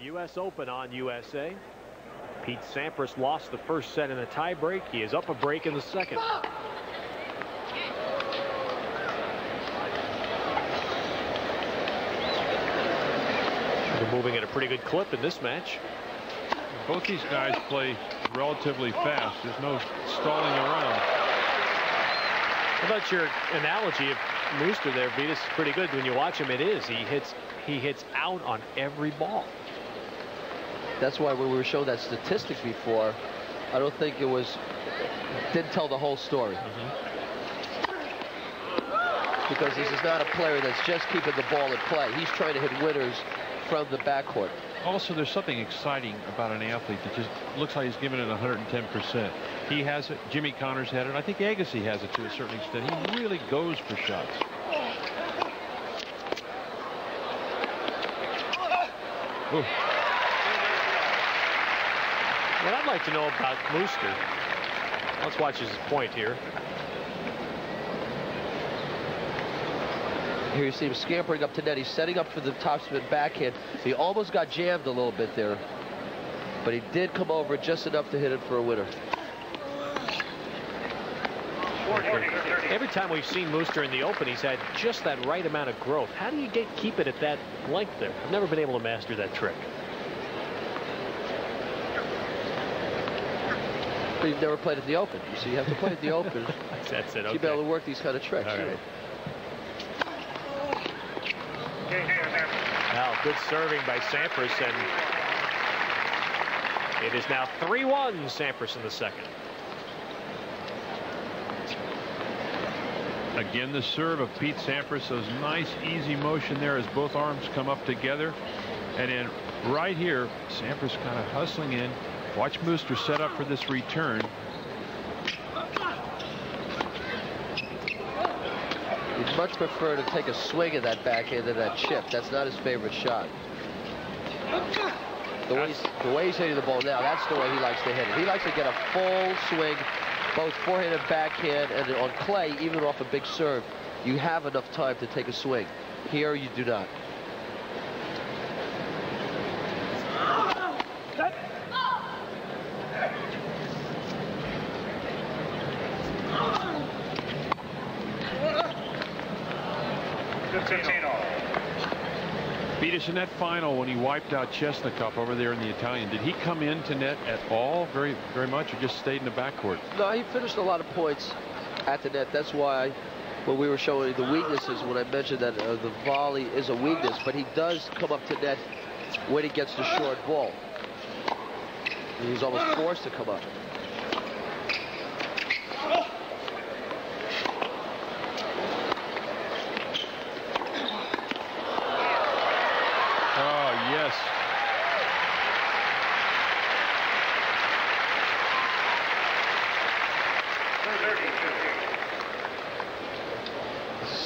U.S. Open on USA. Pete Sampras lost the first set in a tie break. He is up a break in the second. They're moving at a pretty good clip in this match. Both these guys play relatively fast. There's no stalling around. How about your analogy of Muster there, Vitas? Is pretty good. When you watch him, it is. He hits out on every ball. That's why when we were showing that statistic before, I don't think didn't tell the whole story. Because this is not a player that's just keeping the ball in play. He's trying to hit winners from the backcourt. Also, there's something exciting about an athlete that just looks like he's giving it 110%. He has it. Jimmy Connors had it. I think Agassi has it to a certain extent. He really goes for shots. Ooh. What I'd like to know about Muster, let's watch his point here. Here you see him scampering up to net. He's setting up for the topspin backhand. He almost got jammed a little bit there, but he did come over just enough to hit it for a winner. Every time we've seen Muster in the Open, he's had just that right amount of growth. How do you keep it at that length there? I've never been able to master that trick. But you've never played at the Open, so you have to play at the Open. That's it. Okay. You'll be able to work these kind of tricks. All right. Now, good serving by Sampras, and it is now 3-1 Sampras in the second. Again, the serve of Pete Sampras. Those nice, easy motion there as both arms come up together. And then right here, Sampras kind of hustling in. Watch Muster set up for this return. He'd much prefer to take a swing at that backhand than that chip. That's not his favorite shot. The way he's hitting the ball now, that's the way he likes to hit it. He likes to get a full swing, both forehand and backhand, and on clay, even off a big serve, you have enough time to take a swing. Here, you do not. Beat us in that final when he wiped out Chesnikov over there in the Italian. Did he come into net at all very much, or just stayed in the backcourt? No, he finished a lot of points at the net. That's why when we were showing the weaknesses, when I mentioned that the volley is a weakness, but he does come up to net when he gets the short ball. He's almost forced to come up. Yes.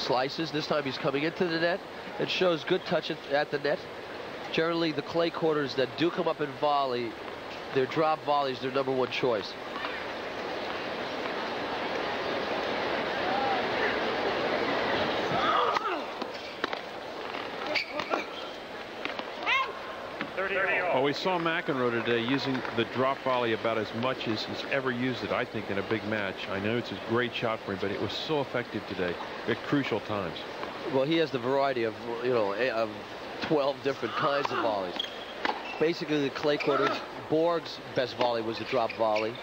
Slices. This time he's coming into the net. It shows good touch at the net. Generally, the clay quarters that do come up in volley, their drop volleys, their #1 choice. Well, we saw McEnroe today using the drop volley about as much as he's ever used it, I think, in a big match. I know it's a great shot for him, but it was so effective today at crucial times. Well, he has the variety of, of 12 different kinds of volleys. Basically, the clay quarters, Borg's best volley was the drop volley.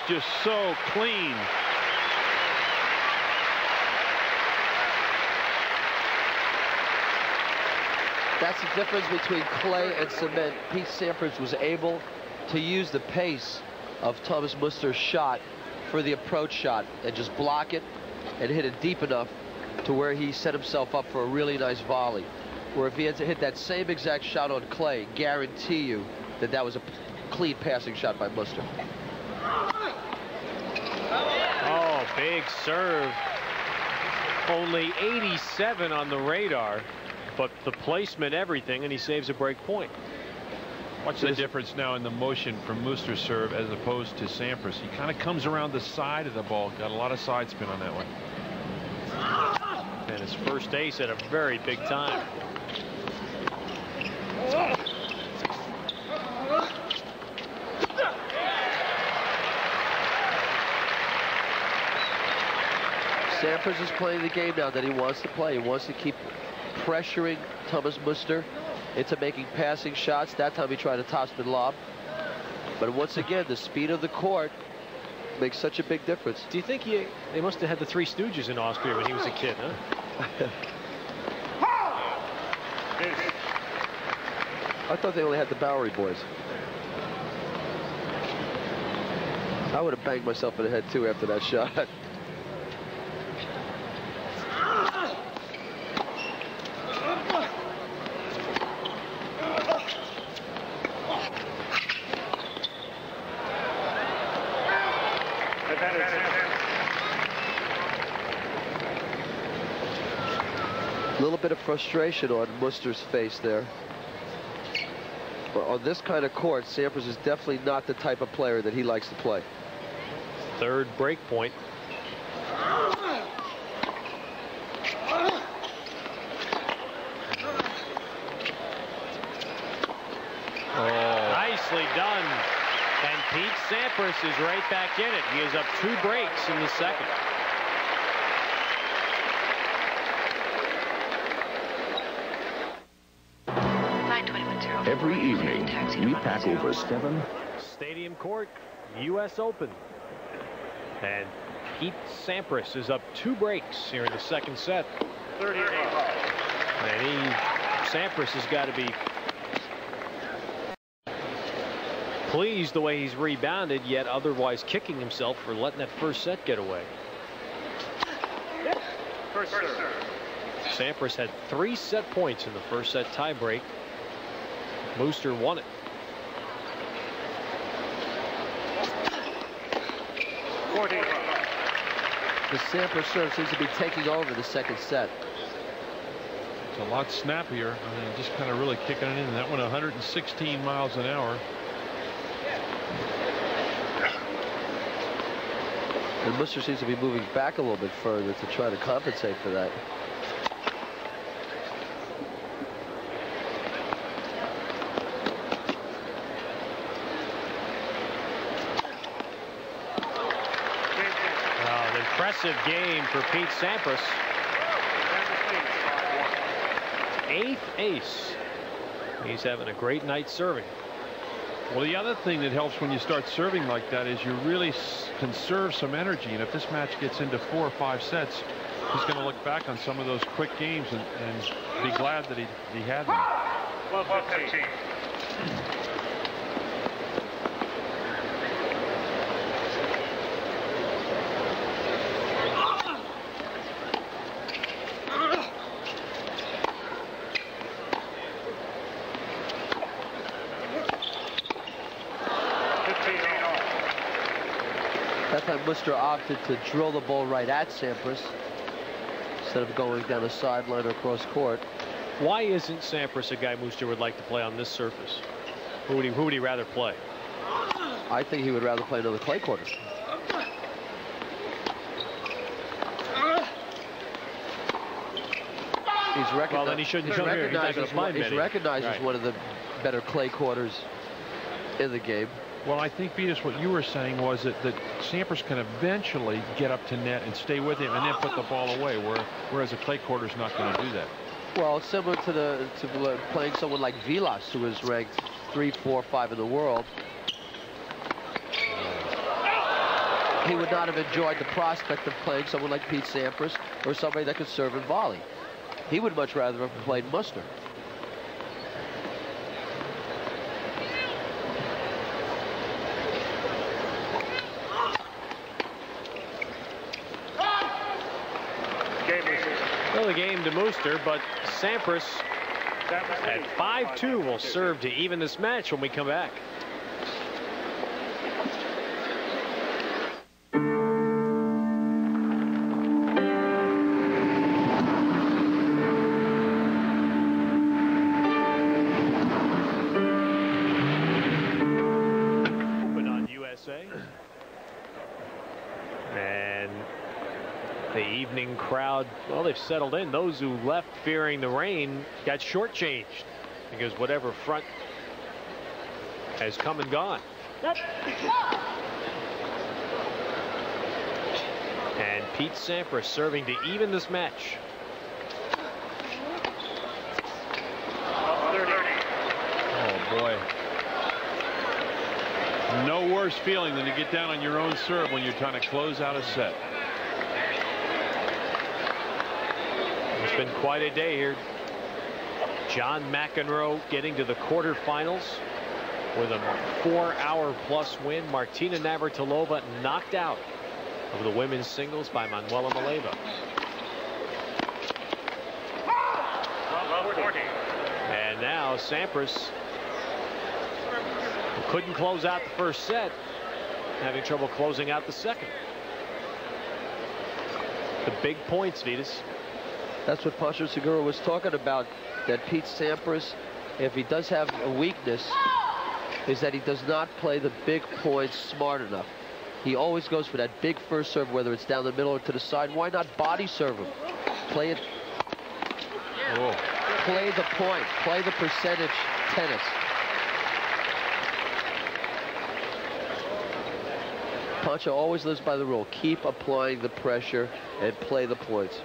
Just so clean. That's the difference between clay and cement. Pete Sampras was able to use the pace of Thomas Muster's shot for the approach shot and just block it and hit it deep enough to where he set himself up for a really nice volley. Where if he had to hit that same exact shot on clay, guarantee you that that was a clean passing shot by Muster. Oh, big serve. Only 87 on the radar, but the placement, everything, and he saves a break point. Watch the difference now in the motion from Muster's serve as opposed to Sampras. He kind of comes around the side of the ball. Got a lot of side spin on that one. And his first ace at a very big time. Sampras is playing the game now that he wants to play. He wants to keep pressuring Thomas Muster into making passing shots. That time he tried a topspin lob. But once again, the speed of the court makes such a big difference. Do you think they must have had the Three Stooges in Austria when he was a kid, huh? I thought they only had the Bowery Boys. I would have banged myself in the head too after that shot. A little bit of frustration on Muster's face there. But on this kind of court, Sampras is definitely not the type of player that he likes to play. Third break point. Nicely done. And Pete Sampras is right back in it. He is up 2 breaks in the second. Every evening, we pack over 7 Stadium Court, U.S. Open. And Pete Sampras is up 2 breaks here in the second set. 30. And Sampras has got to be pleased the way he's rebounded, yet otherwise kicking himself for letting that first set get away. First serve. Sampras had 3 set points in the first set tiebreak. Mooster won it. The Sampras serve seems to be taking over the second set. It's a lot snappier. I mean, just kind of really kicking it in. That one 116 miles an hour. And Mooster seems to be moving back a little bit further to try to compensate for that. Impressive game for Pete Sampras. 8th ace. He's having a great night serving. Well, the other thing that helps when you start serving like that is you really conserve some energy. And if this match gets into 4 or 5 sets, he's going to look back on some of those quick games and be glad that he had them. 12-15. That time Mooster opted to drill the ball right at Sampras instead of going down the sideline or across court. Why isn't Sampras a guy Mooster would like to play on this surface? Who would he rather play? I think he would rather play another clay quarter. He's recognized, well, then he shouldn't come here. He's recognized as one of the better clay quarters in the game. Well, I think, Beatus, what you were saying was that Sampras can eventually get up to net and stay with him and then put the ball away, whereas a clay quarter is not going to do that. Well, similar to playing someone like Vilas, who is ranked 3, 4, 5 in the world. He would not have enjoyed the prospect of playing someone like Pete Sampras or somebody that could serve and volley. He would much rather have played Mooster. Well, the game to Mooster, but Sampras at 5-2 will serve to even this match when we come back. Open on USA. And the evening crowd, well, they've settled in. Those who left fearing the rain got shortchanged because whatever front has come and gone. And Pete Sampras serving to even this match. Oh, boy. No worse feeling than to get down on your own serve when you're trying to close out a set. It's been quite a day here. John McEnroe getting to the quarterfinals with a 4-hour-plus win. Martina Navratilova knocked out of the women's singles by Manuela Maleva. And now Sampras, who couldn't close out the first set, having trouble closing out the second. The big points, Vitas. That's what Pancho Segura was talking about, that Pete Sampras, if he does have a weakness, is that he does not play the big points smart enough. He always goes for that big first serve, whether it's down the middle or to the side. Why not body serve him? Play it. Oh. Play the point. Play the percentage tennis. Pancho always lives by the rule. Keep applying the pressure and play the points.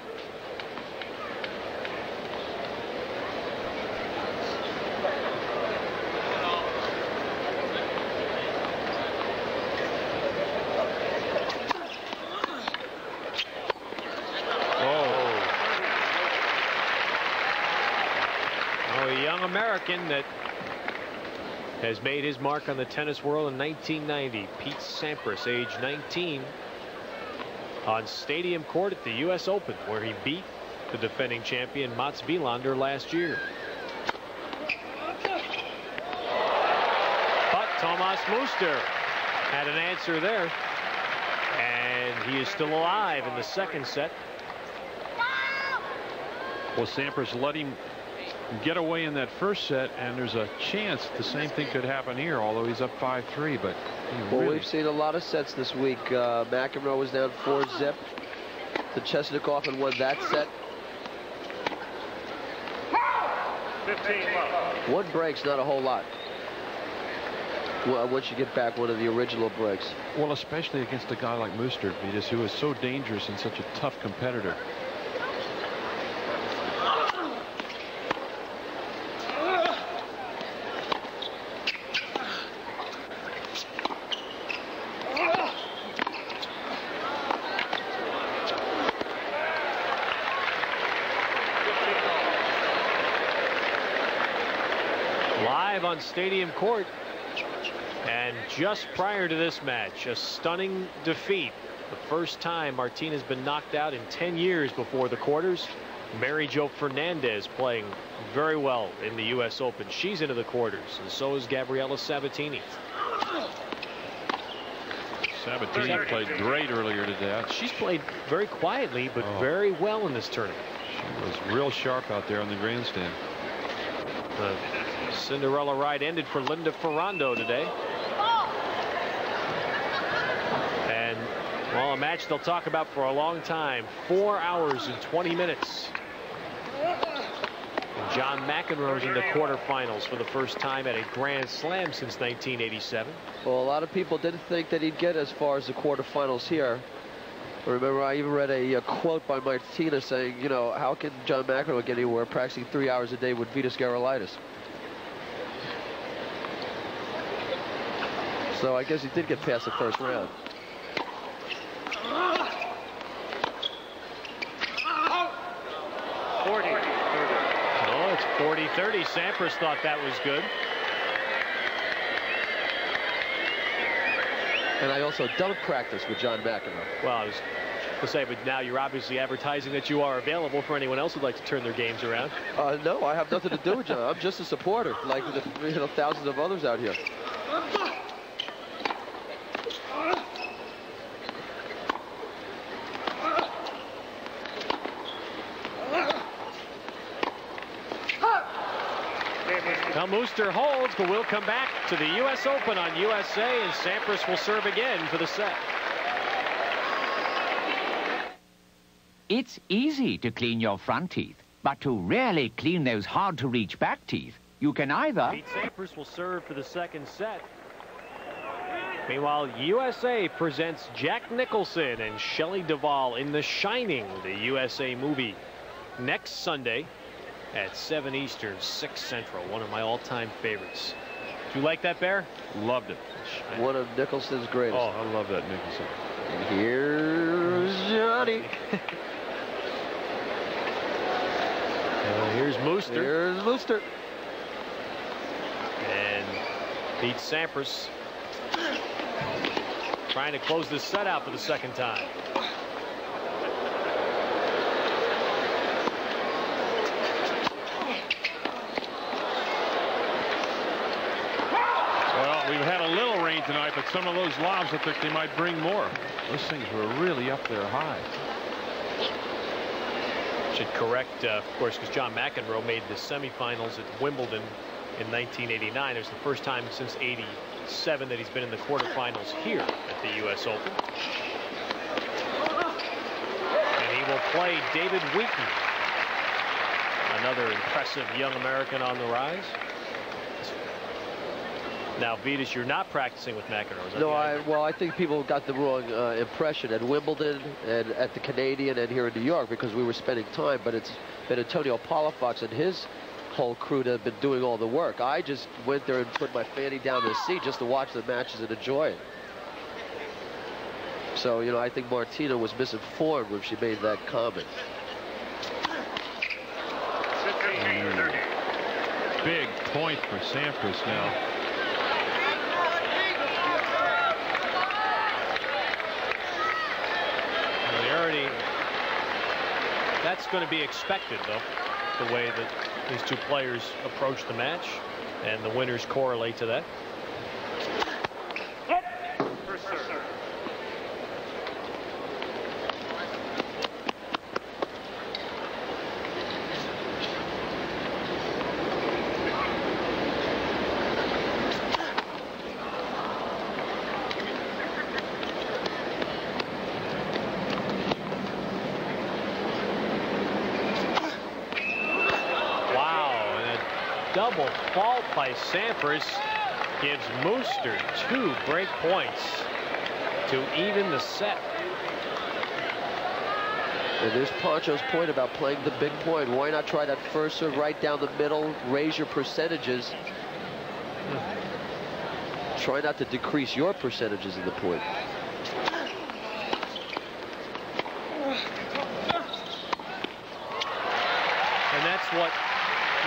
American that has made his mark on the tennis world in 1990. Pete Sampras, age 19, on Stadium Court at the U.S. Open, where he beat the defending champion Mats Wilander last year. But Thomas Muster had an answer there, and he is still alive in the second set. Well, Sampras let him get away in that first set, and there's a chance the same thing could happen here, although he's up 5-3. But well, we've seen a lot of sets this week. McEnroe was down 4-zip. The Chesnikov and won that set. 15 love. One break's not a whole lot. Well, once you get back one of the original breaks. Well, especially against a guy like Muster, who is so dangerous and such a tough competitor. On Stadium Court, and just prior to this match, a stunning defeat. The first time Martina has been knocked out in 10 years before the quarters. Mary Jo Fernandez playing very well in the U.S. Open. She's into the quarters, and so is Gabriela Sabatini. Sabatini played great earlier today. She's played very quietly, but very well in this tournament. She was real sharp out there on the grandstand. The Cinderella ride ended for Linda Ferrando today. And, well, a match they'll talk about for a long time. 4 hours and 20 minutes. And John McEnroe's in the quarterfinals for the first time at a Grand Slam since 1987. Well, a lot of people didn't think that he'd get as far as the quarterfinals here. Remember, I even read a quote by Martina saying, you know, how can John McEnroe get anywhere practicing 3 hours a day with Vitas Gerulaitis? So I guess he did get past the first round. Oh, it's 40-30. Sampras thought that was good. And I also don't practice with John McEnroe. Well, I was to say, but now you're obviously advertising that you are available for anyone else who'd like to turn their games around. No, I have nothing to do with John. I'm just a supporter, like the thousands of others out here. Now Muster holds, but we'll come back to the U.S. Open on USA, and Sampras will serve again for the set. It's easy to clean your front teeth, but to really clean those hard-to-reach back teeth, you can either... Pete Sampras will serve for the second set. Meanwhile, USA presents Jack Nicholson and Shelley Duvall in The Shining, the USA movie, next Sunday at 7 Eastern, 6 Central. One of my all-time favorites. Did you like that, Bear? Loved it. One of Nicholson's greatest. Oh, I love that Nicholson. And here's Johnny. Here's Muster. Here's Muster. And Pete Sampras trying to close this set out for the second time. Well, we've had a little rain tonight, but some of those lobs look like they might bring more. Those things were really up there high. Should correct, of course, because John McEnroe made the semifinals at Wimbledon in 1989. It was the first time since '87 that he's been in the quarterfinals here at the U.S. Open. And he will play David Wheaton, another impressive young American on the rise. Now, Vitas, you're not practicing with McEnroe. No, I think people got the wrong impression at Wimbledon and at the Canadian and here in New York because we were spending time, but it's been Antonio Palafox and his whole crew that have been doing all the work. I just went there and put my fanny down in the seat just to watch the matches and enjoy it. So, you know, I think Martina was misinformed when she made that comment. Big point for Sampras now. that's going to be expected, though, the way that these two players approach the match, and the winners correlate to that. Double fault by Sampras gives Mooster 2 break points to even the set. And there's Pancho's point about playing the big point. Why not try that first serve right down the middle, raise your percentages. Try not to decrease your percentages in the point. And that's what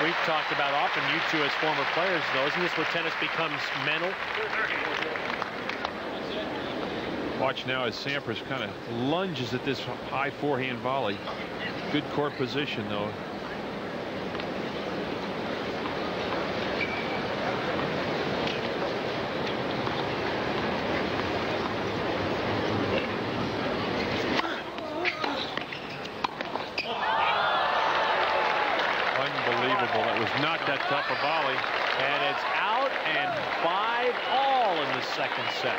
we've talked about often, you two as former players, though. Isn't this where tennis becomes mental? Watch now as Sampras kind of lunges at this high forehand volley. Good court position, though. Not that tough a volley, and it's out, and 5-all in the second set.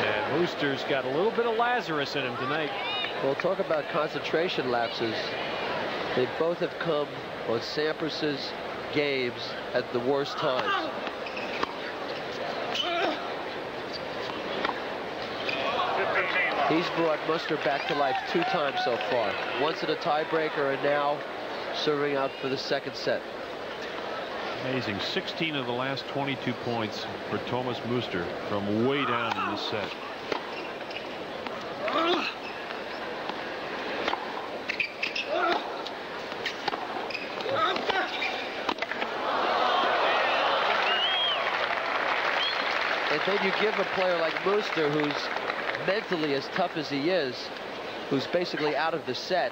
And Mooster's got a little bit of Lazarus in him tonight. Well, talk about concentration lapses. They both have come on Sampras's games at the worst times. He's brought Mooster back to life 2 times so far. Once in a tiebreaker and now serving out for the second set. Amazing. 16 of the last 22 points for Thomas Mooster from way down in the set. And then you give a player like Mooster, who's mentally as tough as he is, who's basically out of the set.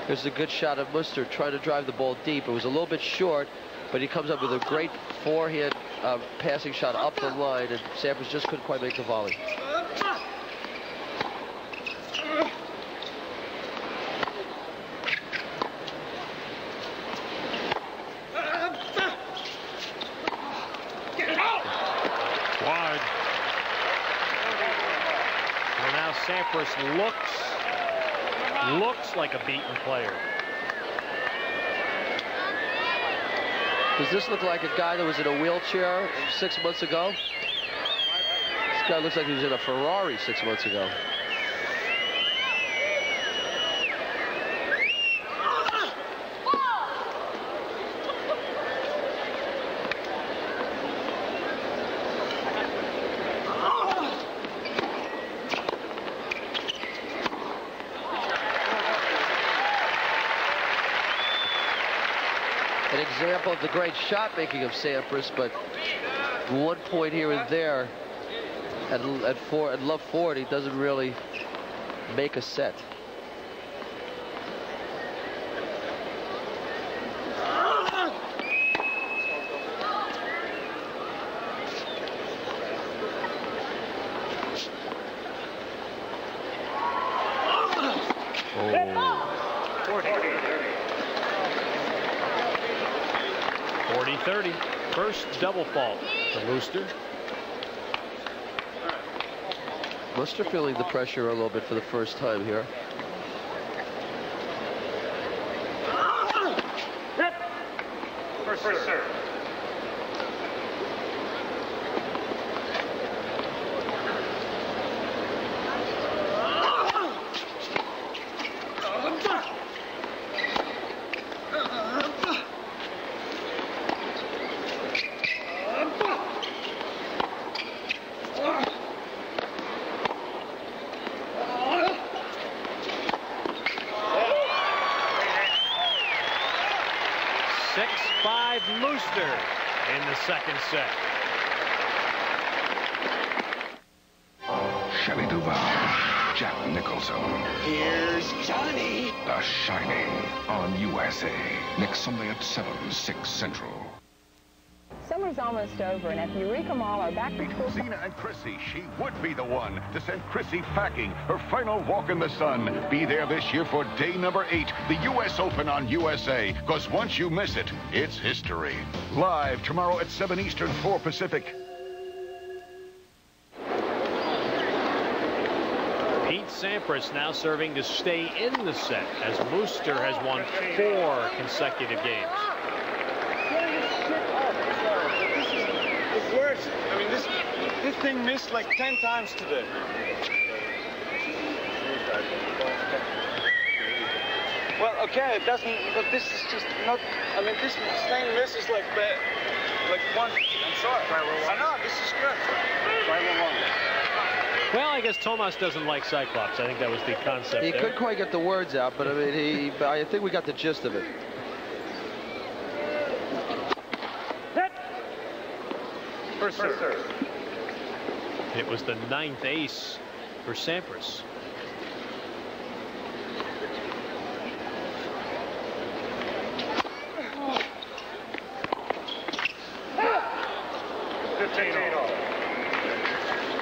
There's a good shot of Mooster trying to drive the ball deep. It was a little bit short, but he comes up with a great forehand passing shot up the line, and Sampras just couldn't quite make the volley. Sampras looks like a beaten player. Does this look like a guy that was in a wheelchair 6 months ago? This guy looks like he was in a Ferrari 6 months ago. Example of the great shot making of Sampras, but 1 point here and there at love 40 doesn't really make a set. Oh. 40-30. First double fault for Mooster. Mooster feeling the pressure a little bit for the first time here. First serve. Mooster in the second set. Shelley Duvall, Jack Nicholson. Here's Johnny. The Shining on USA. Next Sunday at 7, 6 Central. Summer's almost over, and at the Eureka Mall, our back-to-school... Zena and Chrissy, she would be the one to send Chrissy packing, her final walk in the sun. Be there this year for day number 8, the U.S. Open on USA. Because once you miss it, it's history. Live tomorrow at 7 Eastern, 4 Pacific. Pete Sampras now serving to stay in the set as Mooster has won 4 consecutive games. Worst. I mean, this thing missed like 10 times today. Well, okay, it doesn't, but this is just not, I mean, this thing misses like bad, like one. I'm sorry. I know, this is good. Well, I guess Tomas doesn't like Cyclops. I think that was the concept He there. couldn't quite get the words out, but I mean, I think we got the gist of it. First serve. It was the 9th ace for Sampras.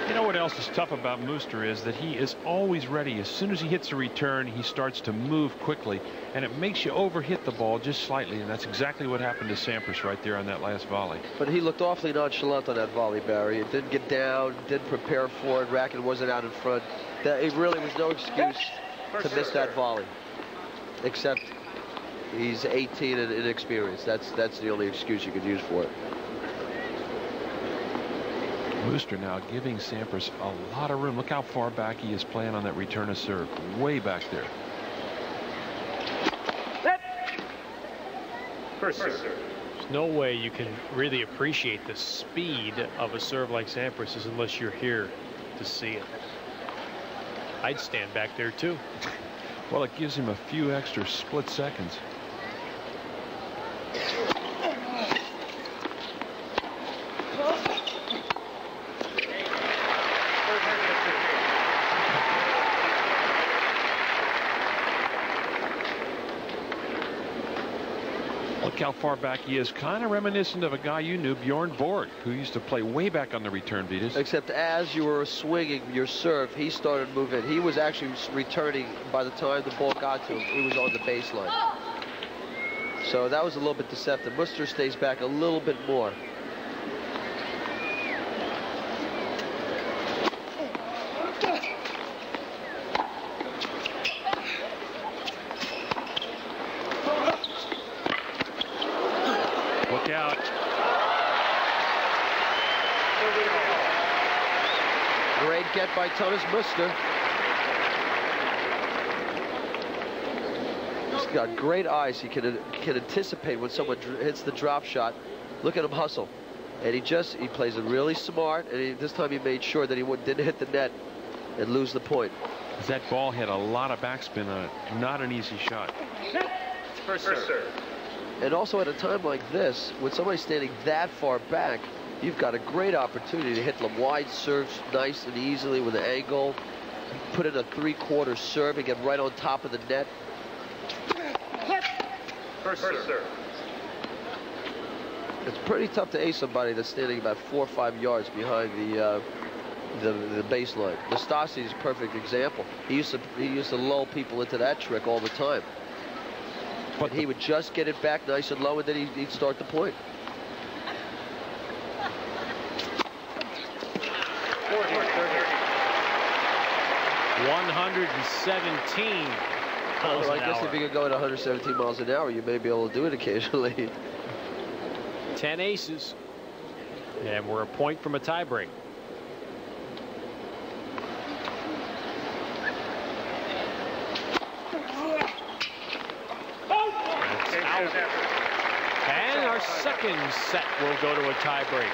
You know what else is tough about Mooster is that he is always ready. As soon as he hits a return, he starts to move quickly, and it makes you overhit the ball just slightly, and that's exactly what happened to Sampras right there on that last volley. But he looked awfully nonchalant on that volley, Barry. It didn't get down, didn't prepare for it. Racket wasn't out in front. It really was no excuse to miss that volley, except he's 18 and inexperienced. That's the only excuse you could use for it. Mooster now giving Sampras a lot of room. Look how far back he is playing on that return of serve. Way back there. First serve. There's no way you can really appreciate the speed of a serve like Sampras's unless you're here to see it. I'd stand back there too. Well, it gives him a few extra split seconds. Look how far back he is. Kind of reminiscent of a guy you knew, Bjorn Borg, who used to play way back on the return, Vitas. Except as you were swinging your serve, he started moving. He was actually returning by the time the ball got to him. He was on the baseline. So that was a little bit deceptive. Mooster stays back a little bit more. Look out. Great get by Thomas Mooster. He's got great eyes. He can anticipate when someone hits the drop shot. Look at him hustle. And he plays it really smart. And this time he made sure that he didn't hit the net and lose the point. That ball had a lot of backspin on it. Not an easy shot. First serve. And also at a time like this, with somebody standing that far back, you've got a great opportunity to hit the wide serves nice and easily with an angle, put in a 3/4 serve and get right on top of the net. First serve. It's pretty tough to ace somebody that's standing about 4 or 5 yards behind the baseline. Nastasi is a perfect example. He used to lull people into that trick all the time. But he would just get it back nice and low, and then he'd start the point. $117 miles Well, I an guess hour. if you could go at 117 miles an hour, you may be able to do it occasionally. 10 aces. And we're a point from a tiebreak. And our second set will go to a tiebreak.